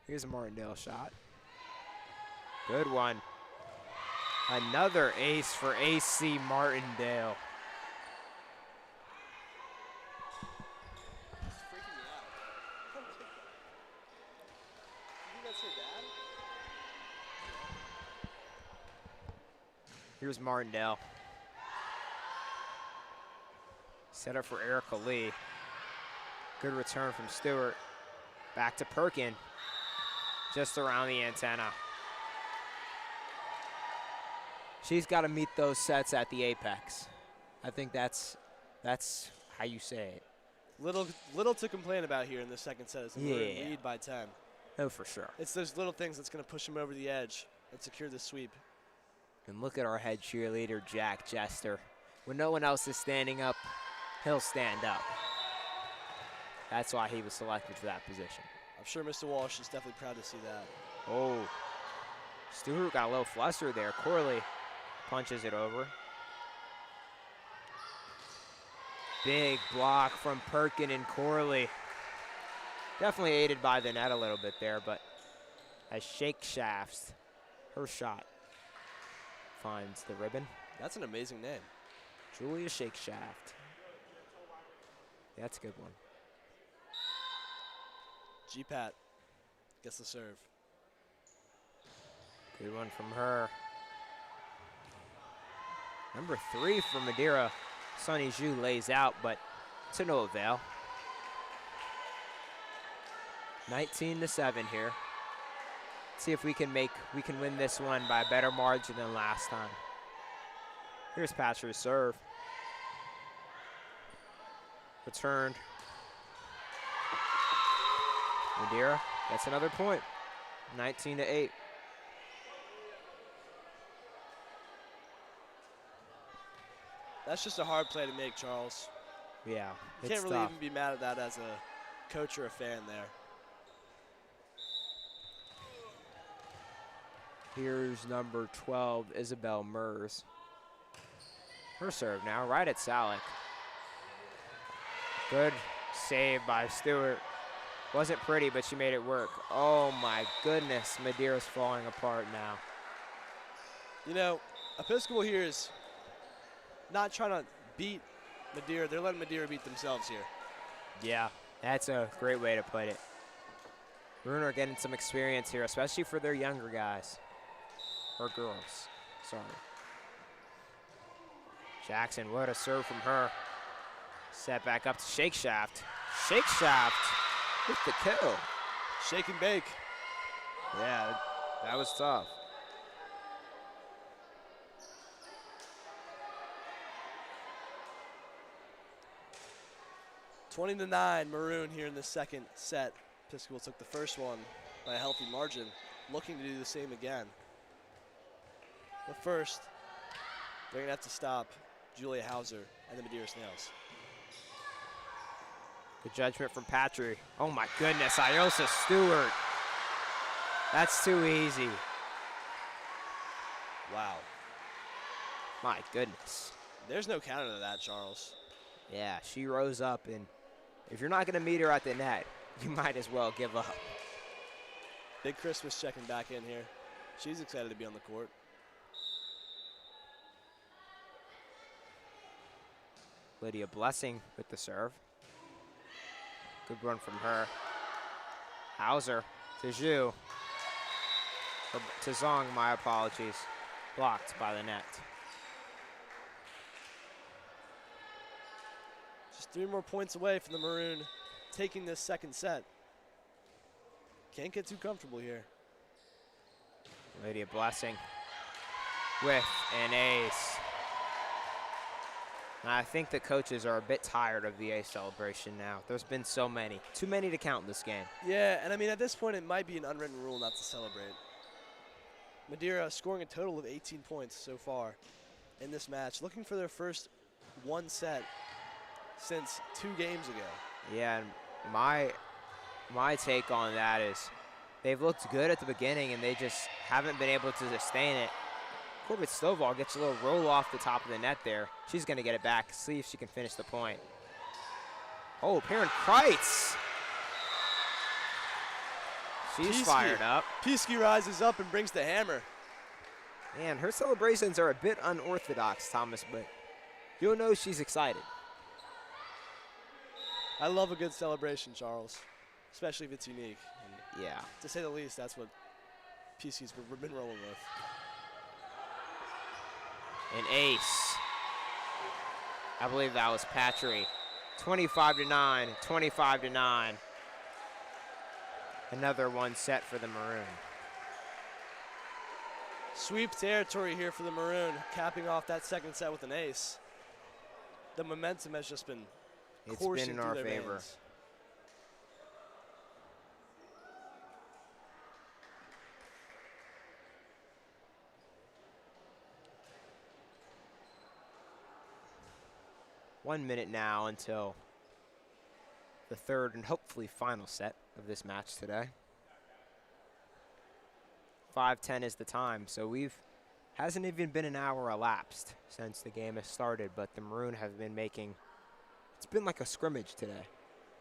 Speaker 1: Here's a Martindale shot. Good one. Another ace for AC Martindale.
Speaker 7: It's freaking me out. You think that's your dad?
Speaker 1: Here's Martindale. Set up for Erica Lee. Good return from Stewart. Back to Perkin. Just around the antenna. She's got to meet those sets at the apex. I think that's how you say it.
Speaker 7: Little to complain about here in the second set as the Maroon lead by 10.
Speaker 1: Oh, for sure.
Speaker 7: It's those little things that's going to push them over the edge and secure the sweep.
Speaker 1: And look at our head cheerleader, Jack Jester. When no one else is standing up, he'll stand up. That's why he was selected for that position.
Speaker 7: I'm sure Mr. Walsh is definitely proud to see that.
Speaker 1: Oh, Stewart got a little flustered there. Corley Punches it over. Big block from Perkin and Corley. Definitely aided by the net a little bit there, but as Shake Shafts, her shot finds the ribbon.
Speaker 7: That's an amazing name.
Speaker 1: Julia Shake Shaft. That's a good one.
Speaker 7: G-Pat gets the serve.
Speaker 1: Good one from her. Number 3 for Madeira. Sunny Zhu lays out, but to no avail. 19-7 here. See if we can win this one by a better margin than last time. Here's Patcher's serve. Returned. Madeira gets another point. 19-8.
Speaker 7: That's just a hard play to make, Charles.
Speaker 1: Yeah,
Speaker 7: You
Speaker 1: it's
Speaker 7: can't really
Speaker 1: tough.
Speaker 7: even be mad at that as a coach or a fan there.
Speaker 1: Here's number 12, Isabel Mers. Her serve now, right at Salick. Good save by Stewart. Wasn't pretty, but she made it work. Oh my goodness, Madeira's falling apart now.
Speaker 7: You know, Episcopal here is not trying to beat Madeira. They're letting Madeira beat themselves here.
Speaker 1: Yeah, that's a great way to put it. Maroon are getting some experience here, especially for their younger guys. Or girls, sorry. Jackson, what a serve from her. Set back up to Shake Shaft. Shake Shaft with the kill.
Speaker 7: Shake and bake.
Speaker 1: Yeah, that was tough.
Speaker 7: Twenty to 9, Maroon here in the second set. Episcopal took the first one by a healthy margin, looking to do the same again. But first, they're gonna have to stop Julia Hauser and the Madeira Snails.
Speaker 1: Good judgment from Patry. Oh my goodness, Iosa Stewart. That's too easy.
Speaker 7: Wow.
Speaker 1: My goodness.
Speaker 7: There's no counter to that, Charles.
Speaker 1: Yeah, she rose up, and if you're not going to meet her at the net, you might as well give up.
Speaker 7: Big Christmas checking back in here. She's excited to be on the court.
Speaker 1: Lydia Blessing with the serve. Good run from her. Hauser to Zhu. Or to Zong, my apologies. Blocked by the net.
Speaker 7: Just 3 more points away from the Maroon taking this second set. Can't get too comfortable here.
Speaker 1: Lydia Blessing with an ace. And I think the coaches are a bit tired of the ace celebration now. There's been so many. Too many to count in this game.
Speaker 7: Yeah, and I mean, at this point, it might be an unwritten rule not to celebrate. Madeira scoring a total of 18 points so far in this match, looking for their first one set since 2 games ago.
Speaker 1: Yeah, and my take on that is they've looked good at the beginning and they just haven't been able to sustain it. Corbett Stovall gets a little roll off the top of the net there. She's going to get it back, see if she can finish the point. Oh, Perrin Kreitz. She's fired up.
Speaker 7: Piesky rises up and brings the hammer.
Speaker 1: Man, her celebrations are a bit unorthodox, Thomas, but you'll know she's excited.
Speaker 7: I love a good celebration, Charles, especially if it's unique. And
Speaker 1: Yeah.
Speaker 7: to say the least, that's what Piesky's been rolling with.
Speaker 1: An ace. I believe that was Patry. 25-9, 25-9. Another one set for the Maroon.
Speaker 7: Sweep territory here for the Maroon, capping off that second set with an ace. The momentum has just been coursing
Speaker 1: in our
Speaker 7: through their
Speaker 1: favor.
Speaker 7: veins.
Speaker 1: One minute now until the third and hopefully final set of this match today. 5:10 is the time, so we've Hasn't even been an hour elapsed since the game has started, but the Maroon have been making, it's been like a scrimmage today.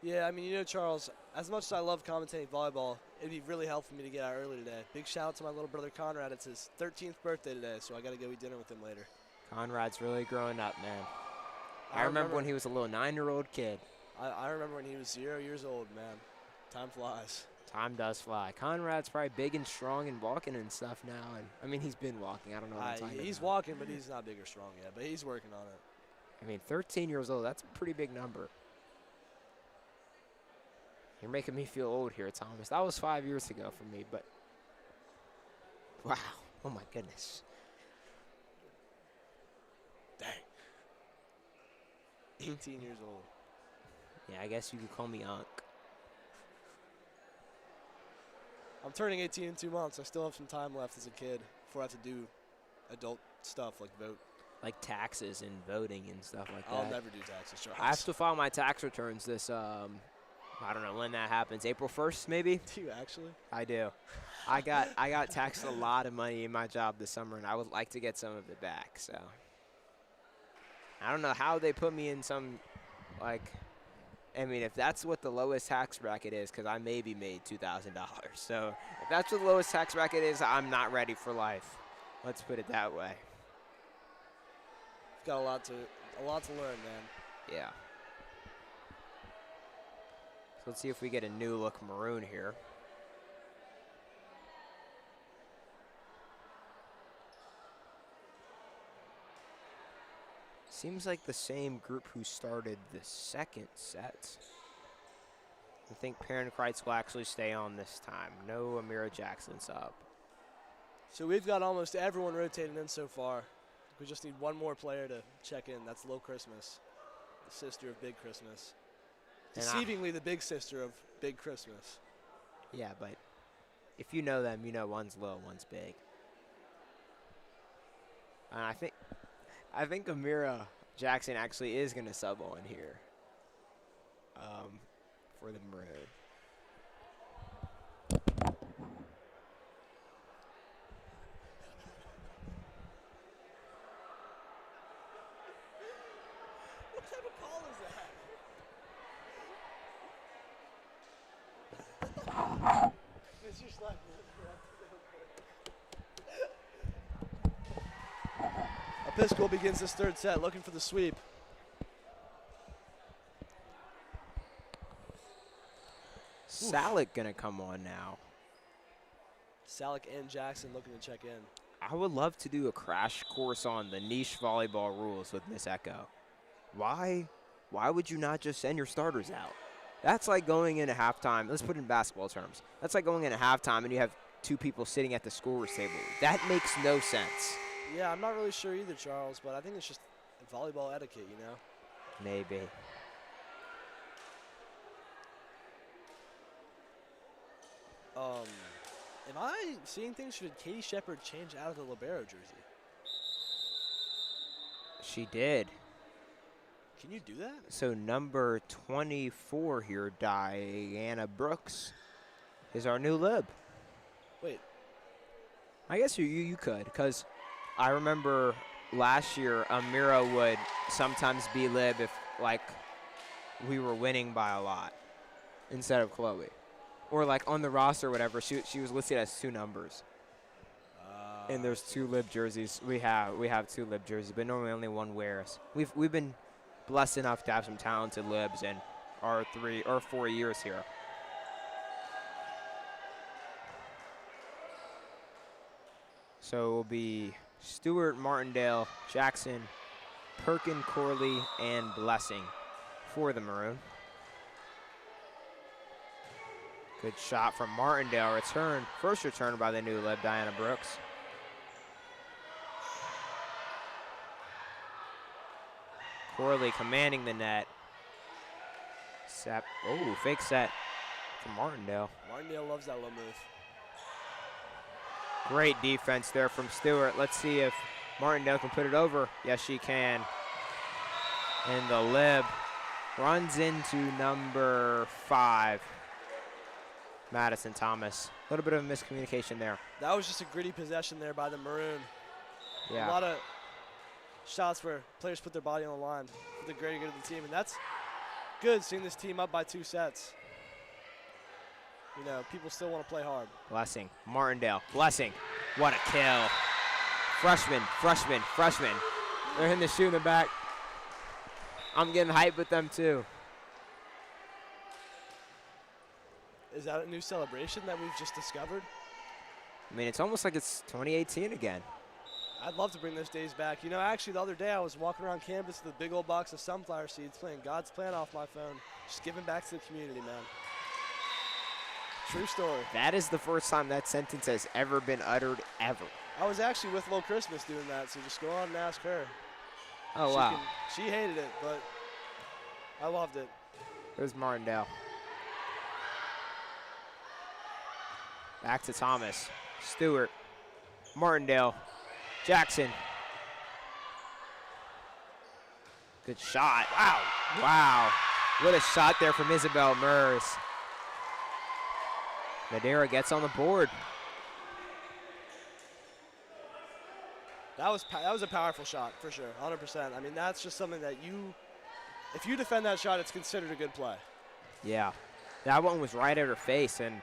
Speaker 7: Yeah, I mean, you know, Charles, as much as I love commentating volleyball, it'd be really helpful for me to get out early today. Big shout out to my little brother Conrad. It's his 13th birthday today, so I got to go eat dinner with him later.
Speaker 1: Conrad's really growing up, man. I remember when he was a little 9-year-old kid.
Speaker 7: I remember when he was 0 years old, man. Time flies.
Speaker 1: Time does fly. Conrad's probably big and strong and walking and stuff now. And I mean, he's been walking. I don't know what I'm talking
Speaker 7: He's
Speaker 1: about.
Speaker 7: walking, but he's not big or strong yet. But he's working on it.
Speaker 1: I mean, 13 years old, that's a pretty big number. You're making me feel old here, Thomas. That was 5 years ago for me, but wow. Oh, my goodness.
Speaker 7: Dang. 18 years old.
Speaker 1: Yeah, I guess you could call me Unc.
Speaker 7: I'm turning 18 in 2 months. I still have some time left as a kid before I have to do adult stuff like vote.
Speaker 1: Like taxes and voting and stuff like that.
Speaker 7: I'll never do taxes, Charles.
Speaker 1: I have to file my tax returns this, I don't know when that happens. April 1st, maybe?
Speaker 7: Do you actually?
Speaker 1: I do. I got taxed a lot of money in my job this summer, and I would like to get some of it back. So I don't know how they put me in some, like, I mean, if that's what the lowest tax bracket is, because I maybe made $2,000. So if that's what the lowest tax bracket is, I'm not ready for life. Let's put it that way.
Speaker 7: You've got a lot to learn, man.
Speaker 1: Yeah. So let's see if we get a new look Maroon here. Seems like the same group who started the second set. I think Perrin-Kreitz will actually stay on this time. No Amira Jackson's up.
Speaker 7: So we've got almost everyone rotating in so far. We just need one more player to check in. That's Low Christmas, the sister of Big Christmas. Deceivingly the big sister of Big Christmas.
Speaker 1: Yeah, but if you know them, you know one's low, one's big. And I think Amira Jackson actually is going to sub on here for the Maroon.
Speaker 7: What type of call is that? Mr. Slack. Episcopal begins this third set, looking for the sweep.
Speaker 1: Salick gonna come on now.
Speaker 7: Salick and Jackson looking to check in.
Speaker 1: I would love to do a crash course on the niche volleyball rules with Miss Echo. Why would you not just send your starters out? That's like going into halftime. Let's put it in basketball terms. That's like going into halftime and you have two people sitting at the scorer's table. That makes no sense.
Speaker 7: Yeah, I'm not really sure either, Charles, but I think it's just volleyball etiquette, you know?
Speaker 1: Maybe.
Speaker 7: Am I seeing things? Should Katie Shepard change out of the libero jersey?
Speaker 1: She did.
Speaker 7: Can you do that?
Speaker 1: So number 24 here, Diana Brooks, is our new lib.
Speaker 7: Wait.
Speaker 1: I guess you could, because I remember last year Amira would sometimes be lib if, like, we were winning by a lot instead of Chloe. Or, like, on the roster or whatever, she was listed as 2 numbers. And there's 2 lib jerseys. We have 2 lib jerseys, but normally only one wears. We've been blessed enough to have some talented libs in our 3 or 4 years here. So it will be Stewart, Martindale, Jackson, Perkin, Corley, and Blessing for the Maroon. Good shot from Martindale. Return, first return by the new lib, Diana Brooks. Corley commanding the net. Fake set from Martindale.
Speaker 7: Martindale loves that low move.
Speaker 1: Great defense there from Stewart. Let's see if Martindale can put it over. Yes, she can. And the lib runs into number 5, Madison Thomas. A little bit of a miscommunication there.
Speaker 7: That was just a gritty possession there by the Maroon.
Speaker 1: Yeah.
Speaker 7: A lot of shots where players put their body on the line for the greater good of the team, and that's good seeing this team up by 2 sets. You know, people still want to play hard.
Speaker 1: Blessing, Martindale, Blessing. What a kill. Freshman. They're hitting the shoe in the back. I'm getting hyped with them too.
Speaker 7: Is that a new celebration that we've just discovered?
Speaker 1: I mean, it's almost like it's 2018 again.
Speaker 7: I'd love to bring those days back. You know, actually the other day I was walking around campus with a big old box of sunflower seeds playing God's Plan off my phone. Just giving back to the community, man. True story.
Speaker 1: That is the first time that sentence has ever been uttered, ever.
Speaker 7: I was actually with Lil Christmas doing that, so just go on and ask her.
Speaker 1: Oh, wow.
Speaker 7: She hated it, but I loved it.
Speaker 1: There's Martindale. Back to Thomas. Stewart. Martindale. Jackson. Good shot. Wow. Wow. What a shot there from Isabel Mers. Madeira gets on the board.
Speaker 7: That was a powerful shot, for sure, 100%. I mean, that's just something that if you defend that shot, it's considered a good play.
Speaker 1: Yeah. That one was right at her face, and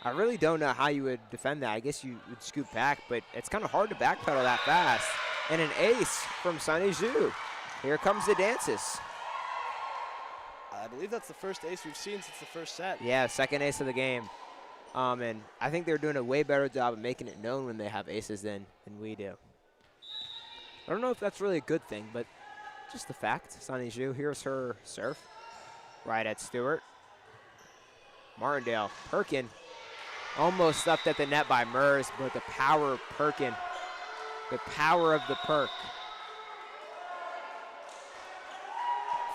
Speaker 1: I really don't know how you would defend that. I guess you would scoot back, but it's kind of hard to backpedal that fast. And an ace from Sunny Zhu. Here comes the dances.
Speaker 7: I believe that's the first ace we've seen since the first set.
Speaker 1: Yeah, second ace of the game. And I think they're doing a way better job of making it known when they have aces than we do. I don't know if that's really a good thing, but just the fact. Sunny Zhu, here's her serve. Right at Stewart. Martindale, Perkin. Almost stuffed at the net by Mers, but the power of Perkin. The power of the Perk.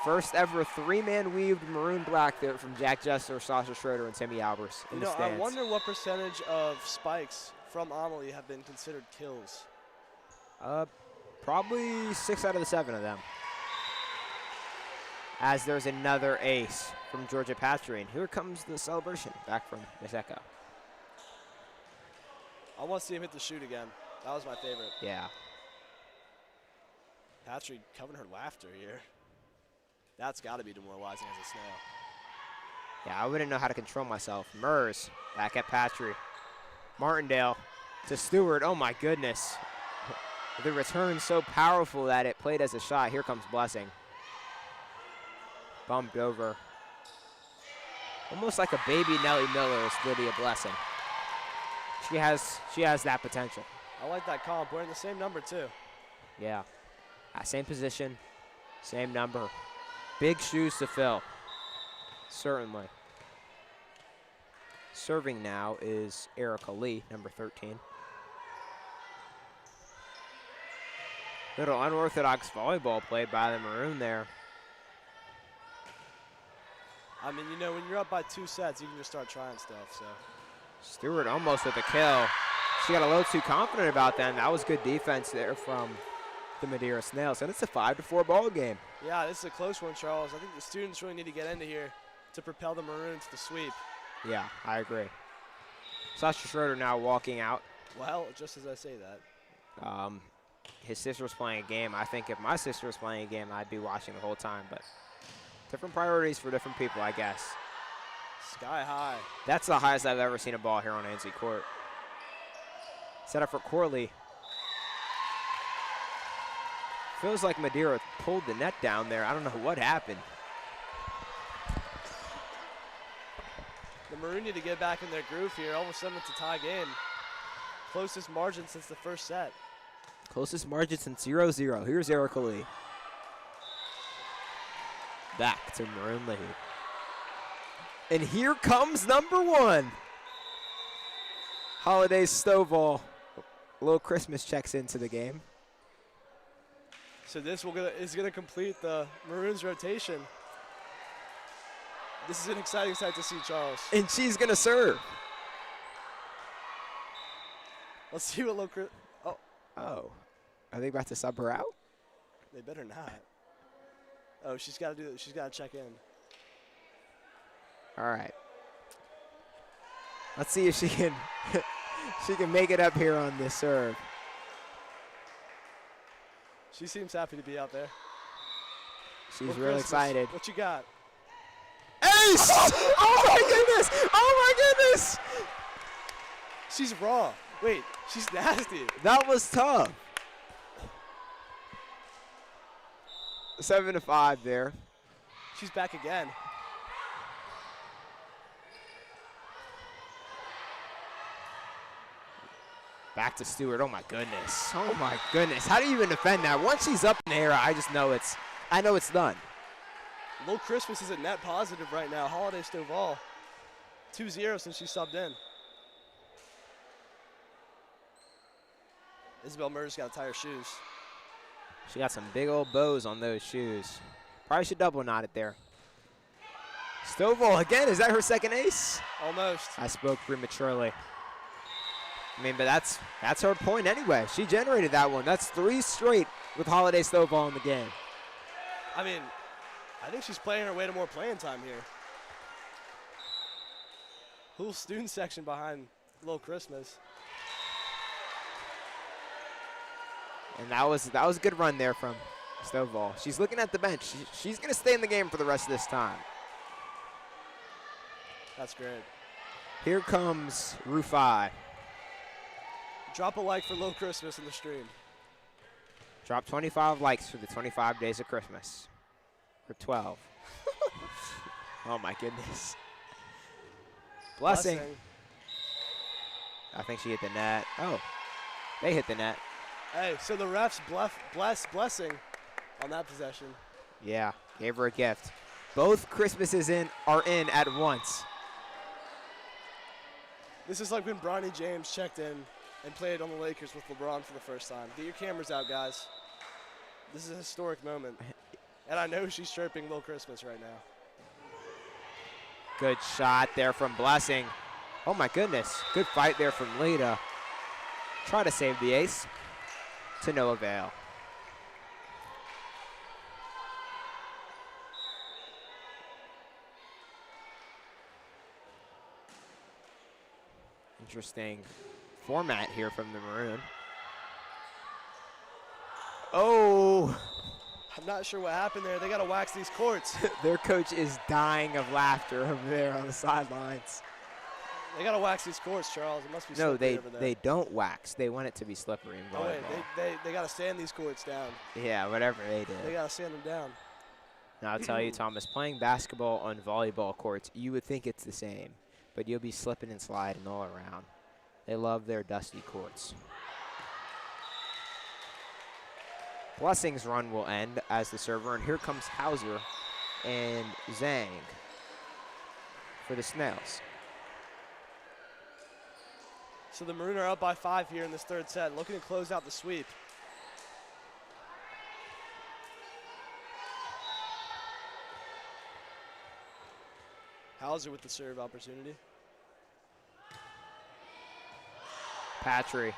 Speaker 1: First ever 3-man weaved maroon black there from Jack Jester, Sasha Schroeder, and Timmy Albers in the stands.
Speaker 7: I wonder what percentage of spikes from Amelie have been considered kills.
Speaker 1: Probably 6 out of the 7 of them. As there's another ace from Georgia Patrick. Here comes the celebration back from Miseko.
Speaker 7: I want to see him hit the shoot again. That was my favorite.
Speaker 1: Yeah.
Speaker 7: Patrick covering her laughter here. That's got to be demoralizing as a snail.
Speaker 1: Yeah, I wouldn't know how to control myself. Mers back at Patrick. Martindale to Stewart. Oh, my goodness. The return so powerful that it played as a shot. Here comes Blessing. Bumped over. Almost like a baby Nellie Miller is Lydia Blessing. She has that potential.
Speaker 7: I like that comp. Wearing the same number, too.
Speaker 1: Yeah. Same position, same number. Big shoes to fill. Certainly. Serving now is Erica Lee, number 13. Little unorthodox volleyball played by the Maroon there.
Speaker 7: I mean, you know, when you're up by 2 sets, you can just start trying stuff, so.
Speaker 1: Stewart almost with a kill. She got a little too confident about that, and that was good defense there from the Madeira Snails. And it's a 5-4 ball game.
Speaker 7: Yeah, this is a close one, Charles. I think the students really need to get into here to propel the Maroons to the sweep.
Speaker 1: Yeah, I agree. Sasha Schroeder now walking out.
Speaker 7: Well, just as I say that.
Speaker 1: His sister's playing a game. I think if my sister was playing a game, I'd be watching the whole time. But different priorities for different people, I guess.
Speaker 7: Sky high.
Speaker 1: That's the highest I've ever seen a ball here on Ansley Court. Set up for Corley. Feels like Madeira pulled the net down there. I don't know what happened.
Speaker 7: The Maroon need to get back in their groove here. All of a sudden, it's a tie game. Closest margin since the first set.
Speaker 1: Closest margin since 0-0. Here's Erica Lee. Back to Maroon Leahy. And here comes number 1. Holiday Stovall. Little Christmas checks into the game.
Speaker 7: So this is gonna complete the Maroons rotation. This is an exciting sight to see, Charles.
Speaker 1: And she's gonna serve.
Speaker 7: Let's see what Chris.
Speaker 1: Oh. Are they about to sub her out?
Speaker 7: They better not. Oh, she's got to do. She's got to check in.
Speaker 1: All right. Let's see if she can she can make it up here on this serve.
Speaker 7: She seems happy to be out there.
Speaker 1: She's
Speaker 7: Well,
Speaker 1: real
Speaker 7: Christmas,
Speaker 1: excited.
Speaker 7: What you got?
Speaker 1: Ace! Oh my goodness! Oh my goodness!
Speaker 7: She's raw. Wait, she's nasty.
Speaker 1: That was tough. 7-5 there.
Speaker 7: She's back again.
Speaker 1: Back to Stewart. Oh my goodness. Oh my goodness. How do you even defend that? Once she's up in the air, I know it's done.
Speaker 7: Little Christmas is a net positive right now. Holiday Stovall. 2-0 since she subbed in. Isabel Murray's got to tie her shoes.
Speaker 1: She got some big old bows on those shoes. Probably should double knot it there. Stovall again. Is that her second ace?
Speaker 7: Almost.
Speaker 1: I spoke prematurely. I mean, but that's her point anyway. She generated that one. That's 3 straight with Holiday Stovall in the game.
Speaker 7: I mean, I think she's playing her way to more playing time here. Whole student section behind Little Christmas.
Speaker 1: And that was a good run there from Stovall. She's looking at the bench. She's going to stay in the game for the rest of this time.
Speaker 7: That's great.
Speaker 1: Here comes Rufai.
Speaker 7: Drop a like for Little Christmas in the stream.
Speaker 1: Drop 25 likes for the 25 days of Christmas. Or 12. Oh my goodness. Blessing. I think she hit the net. Oh, they hit the net.
Speaker 7: Hey, so the refs blessing on that possession.
Speaker 1: Yeah, gave her a gift. Both Christmases are in at once.
Speaker 7: This is like when Bronny James checked in and played on the Lakers with LeBron for the first time. Get your cameras out, guys. This is a historic moment. And I know she's chirping Little Christmas right now.
Speaker 1: Good shot there from Blessing. Oh my goodness. Good fight there from Lita. Try to save the ace. To no avail. Interesting format here from the Maroon. Oh!
Speaker 7: I'm not sure what happened there. They got to wax these courts.
Speaker 1: Their coach is dying of laughter over there on the sidelines.
Speaker 7: They got to wax these courts, Charles. It must be
Speaker 1: No,
Speaker 7: slippery over there.
Speaker 1: they don't wax. They want it to be slippery in
Speaker 7: Oh, wait,
Speaker 1: volleyball.
Speaker 7: they got to sand these courts down.
Speaker 1: Yeah, whatever they
Speaker 7: They
Speaker 1: did.
Speaker 7: got to sand them down.
Speaker 1: Now, I'll tell you, Thomas, playing basketball on volleyball courts, you would think it's the same, but you'll be slipping and sliding all around. They love their dusty courts. Blessing's run will end as the server, and here comes Hauser and Zhang for the Snails.
Speaker 7: So the Maroon are up by 5 here in this third set, looking to close out the sweep. Hauser with the serve opportunity.
Speaker 1: Patry.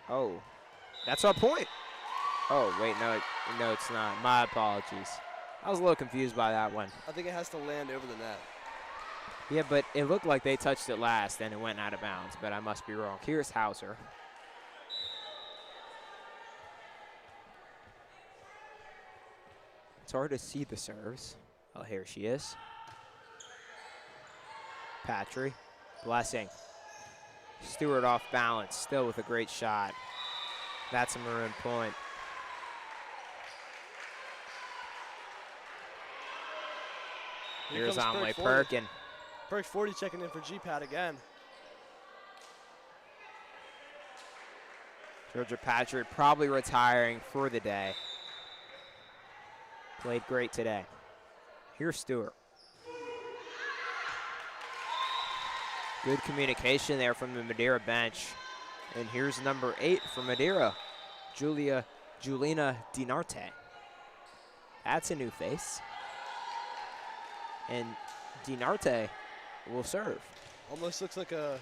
Speaker 1: Oh, that's our point. Oh, wait, no, it's not. My apologies. I was a little confused by that one.
Speaker 7: I think it has to land over the net.
Speaker 1: Yeah, but it looked like they touched it last and it went out of bounds, but I must be wrong. Here's Hauser. It's hard to see the serves. Oh, here she is. Patry. Blessing. Stewart off balance, still with a great shot. That's a Maroon point. Here's Amelie Perkin.
Speaker 7: Perk 40 checking in for G-Pad again.
Speaker 1: Georgia Patrick probably retiring for the day. Played great today. Here's Stewart. Good communication there from the Madeira bench. And here's number 8 for Madeira, Julina Dinarte. That's a new face. And Dinarte will serve.
Speaker 7: Almost looks like a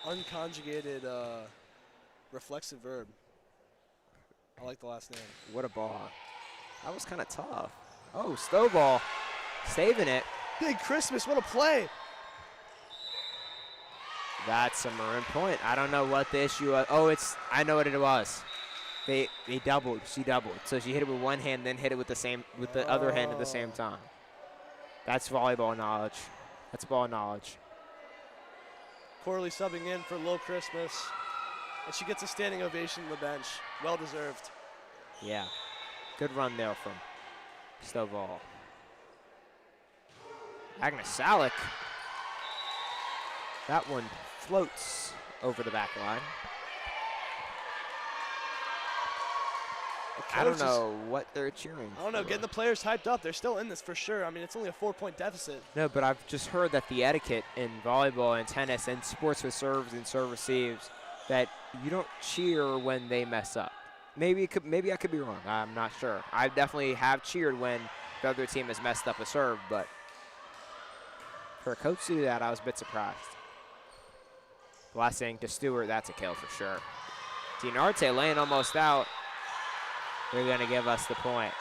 Speaker 7: unconjugated reflexive verb. I like the last name.
Speaker 1: What a ball. That was kind of tough. Oh, Stovall saving it.
Speaker 7: Big Christmas, what a play.
Speaker 1: That's a Maroon point. I don't know what the issue was. Oh, I know what it was. They doubled. She doubled. So she hit it with one hand, then hit it with the other hand at the same time. That's volleyball knowledge. That's ball knowledge.
Speaker 7: Corley subbing in for Lil Christmas. And she gets a standing ovation on the bench. Well deserved.
Speaker 1: Yeah. Good run there from Stovall. Agnes Salick. That one floats over the back line. I don't know what they're cheering
Speaker 7: I don't know,
Speaker 1: for.
Speaker 7: getting the players hyped up. They're still in this for sure. I mean, it's only a 4-point deficit.
Speaker 1: No, but I've just heard that the etiquette in volleyball and tennis and sports with serves and serve receives, that you don't cheer when they mess up. Maybe I could be wrong. I'm not sure. I definitely have cheered when the other team has messed up a serve, but for a coach to do that, I was a bit surprised. Blessing to Stewart, that's a kill for sure. Dinarte laying almost out. They're going to give us the point.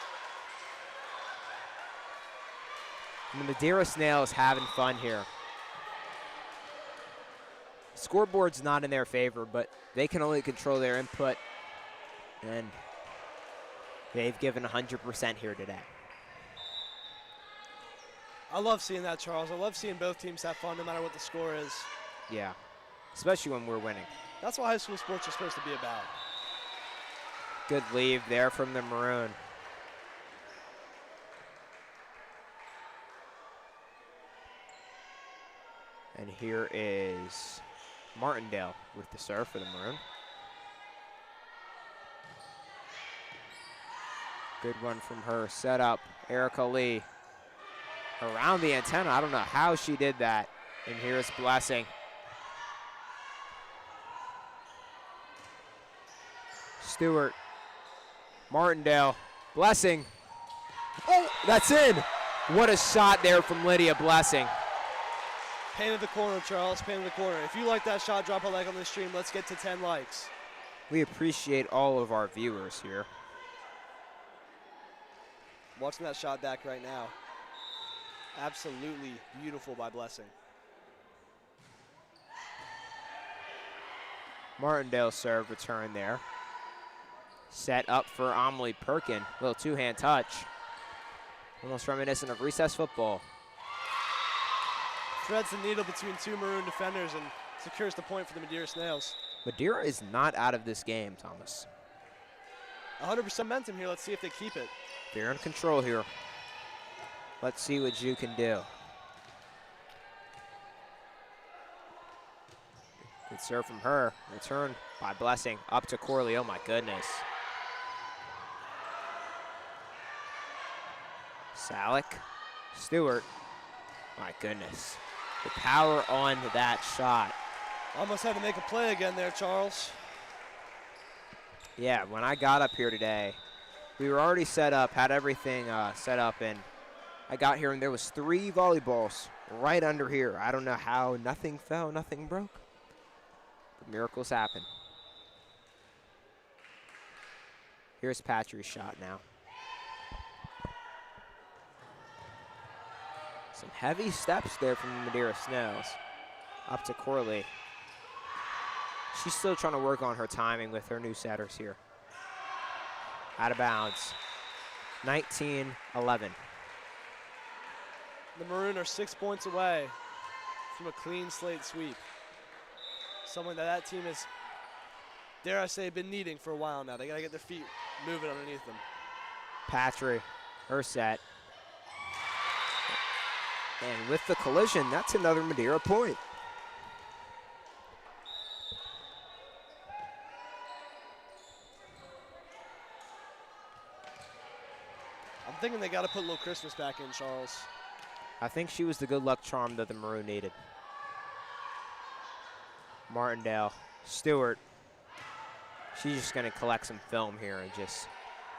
Speaker 1: And the Madeira Snails having fun here. Scoreboard's not in their favor, but they can only control their input, and they've given 100% here today.
Speaker 7: I love seeing that, Charles. I love seeing both teams have fun no matter what the score is.
Speaker 1: Yeah, especially when we're winning.
Speaker 7: That's what high school sports are supposed to be about.
Speaker 1: Good leave there from the Maroon. And here is Martindale with the serve for the Maroon. Good one from her. Set up Erica Lee around the antenna. I don't know how she did that. And here's Blessing. Stewart. Martindale. Blessing. Oh, that's in. What a shot there from Lydia Blessing.
Speaker 7: Painted the corner, Charles. Painted the corner. If you like that shot, drop a like on the stream. Let's get to 10 likes.
Speaker 1: We appreciate all of our viewers here.
Speaker 7: Watching that shot back right now. Absolutely beautiful by Blessing.
Speaker 1: Martindale serve return there. Set up for Amelie Perkin. Little two-hand touch. Almost reminiscent of recess football.
Speaker 7: Threads the needle between two Maroon defenders and secures the point for the Madeira Snails.
Speaker 1: Madeira is not out of this game, Thomas.
Speaker 7: 100% momentum here. Let's see if they keep it.
Speaker 1: They're in control here. Let's see what you can do. Good serve from her. Return by Blessing. Up to Corley. Oh, my goodness. Salick. Stewart. My goodness. The power on that shot.
Speaker 7: Almost had to make a play again there, Charles.
Speaker 1: Yeah, when I got up here today, we were already set up, had everything set up, and I got here and there was 3 volleyballs right under here. I don't know how nothing fell, nothing broke. But miracles happen. Here's Patrick's shot now. Some heavy steps there from the Madeira Snails. Up to Corley. She's still trying to work on her timing with her new setters here. Out of bounds. 19-11.
Speaker 7: The Maroon are 6 points away from a clean slate sweep. Something that team has, dare I say, been needing for a while now. They got to get their feet moving underneath them.
Speaker 1: Patry, her set. And with the collision, that's another Madeira point.
Speaker 7: I'm thinking they got to put Lil Christmas back in, Charles.
Speaker 1: I think she was the good luck charm that the Maroon needed. Martindale, Stewart. She's just going to collect some film here and just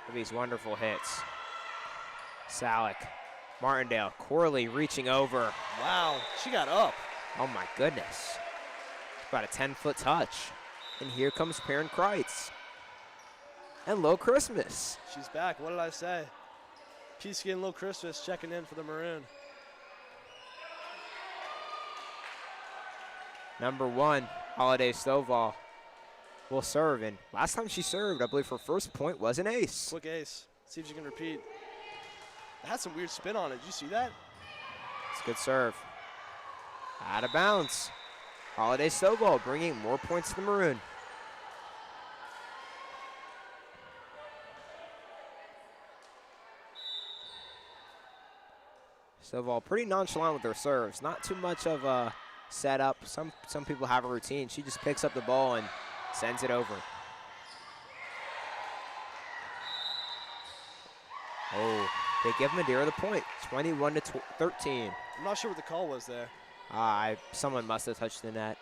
Speaker 1: have these wonderful hits. Salick, Martindale, Corley reaching over.
Speaker 7: Wow, she got up.
Speaker 1: Oh my goodness. About a 10-foot touch. And here comes Perrin Kreitz. And Lil Christmas.
Speaker 7: She's back. What did I say? Peasky and Lil Christmas checking in for the Maroon.
Speaker 1: Number 1, Holiday Stovall will serve. And last time she served, I believe her first point was an ace.
Speaker 7: Quick ace. See if she can repeat. It had some weird spin on it. Did you see that?
Speaker 1: It's a good serve. Out of bounds. Holiday Stovall bringing more points to the Maroon. Stovall pretty nonchalant with her serves. Not too much of a setup. Some people have a routine. She just picks up the ball and sends it over. Oh, they give Madeira the point, 21-13.
Speaker 7: I'm not sure what the call was there.
Speaker 1: Someone must have touched the net.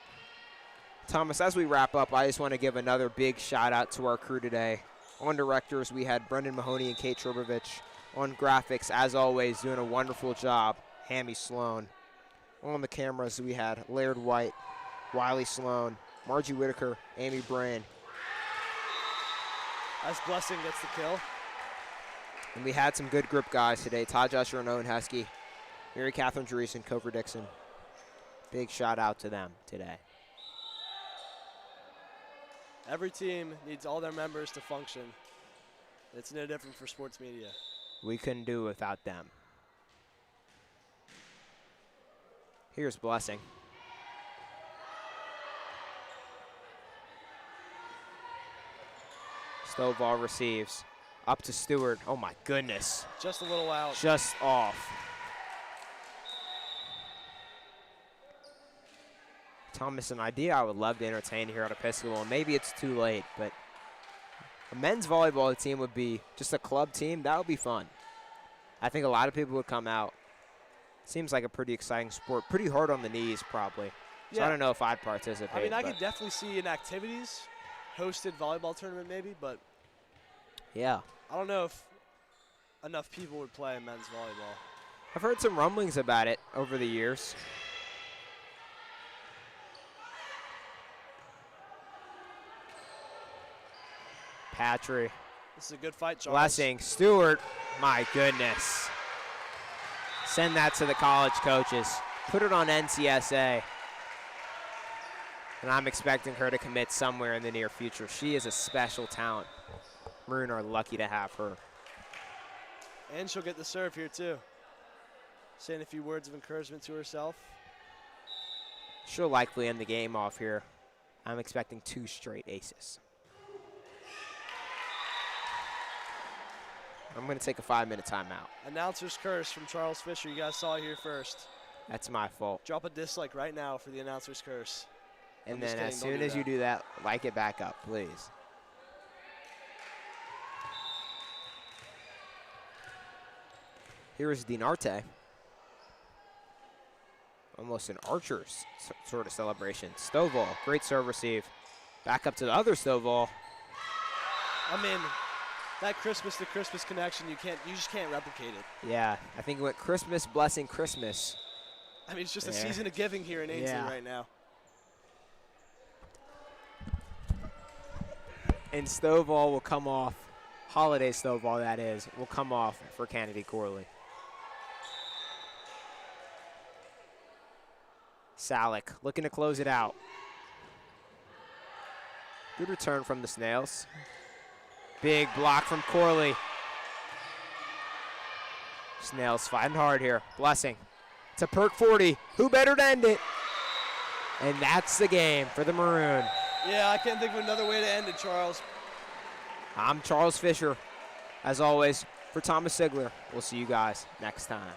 Speaker 1: Thomas, as we wrap up, I just want to give another big shout out to our crew today. On directors, we had Brendan Mahoney and Kate Trubovich. On graphics, as always, doing a wonderful job, Hammy Sloan. On the cameras, we had Laird White, Wiley Sloan, Margie Whitaker, Amy Brand.
Speaker 7: As Blessing gets the kill.
Speaker 1: And we had some good group guys today. Todd Usher and Owen Heskey, Mary Catherine Drees and Coker Dixon. Big shout out to them today.
Speaker 7: Every team needs all their members to function. It's no different for sports media.
Speaker 1: We couldn't do it without them. Here's Blessing. Stovall receives. Up to Stewart. Oh my goodness.
Speaker 7: Just a little out.
Speaker 1: Just off. Thomas, an idea I would love to entertain here at Episcopal, and maybe it's too late, but a men's volleyball team would be just a club team. That would be fun. I think a lot of people would come out. Seems like a pretty exciting sport. Pretty hard on the knees, probably. So
Speaker 7: Yeah.
Speaker 1: I don't know if I'd participate.
Speaker 7: I mean, I
Speaker 1: but
Speaker 7: could definitely see an activities hosted volleyball tournament maybe, but
Speaker 1: yeah.
Speaker 7: I don't know if enough people would play men's volleyball.
Speaker 1: I've heard some rumblings about it over the years. Patry.
Speaker 7: This is a good fight, Charles.
Speaker 1: Blessing. Stewart. My goodness. Send that to the college coaches. Put it on NCSA. And I'm expecting her to commit somewhere in the near future. She is a special talent. Maroon are lucky to have her.
Speaker 7: And she'll get the serve here, too. Saying a few words of encouragement to herself.
Speaker 1: She'll likely end the game off here. I'm expecting 2 straight aces. I'm going to take a 5-minute timeout.
Speaker 7: Announcer's curse from Charles Fisher. You guys saw it here first.
Speaker 1: That's my fault.
Speaker 7: Drop a dislike right now for the announcer's curse.
Speaker 1: And
Speaker 7: I'm just
Speaker 1: then as
Speaker 7: kidding, don't
Speaker 1: soon
Speaker 7: do
Speaker 1: as you do that, like it back up, please. Here is Dinarte. Almost an Archer's sort of celebration. Stovall, great serve receive. Back up to the other Stovall.
Speaker 7: I mean, that Christmas to Christmas connection, you just can't replicate it.
Speaker 1: Yeah, I think it went Christmas, Blessing, Christmas.
Speaker 7: I mean, it's just a
Speaker 1: Yeah.
Speaker 7: season of giving here in Ainsley right now.
Speaker 1: And Stovall will come off. Holiday Stovall, that is, will come off for Kennedy Corley. Salick looking to close it out. Good return from the Snails. Big block from Corley. Snails fighting hard here. Blessing. It's a perk 40. Who better to end it? And that's the game for the Maroon.
Speaker 7: Yeah, I can't think of another way to end it, Charles.
Speaker 1: I'm Charles Fisher. As always, for Thomas Sigler, we'll see you guys next time.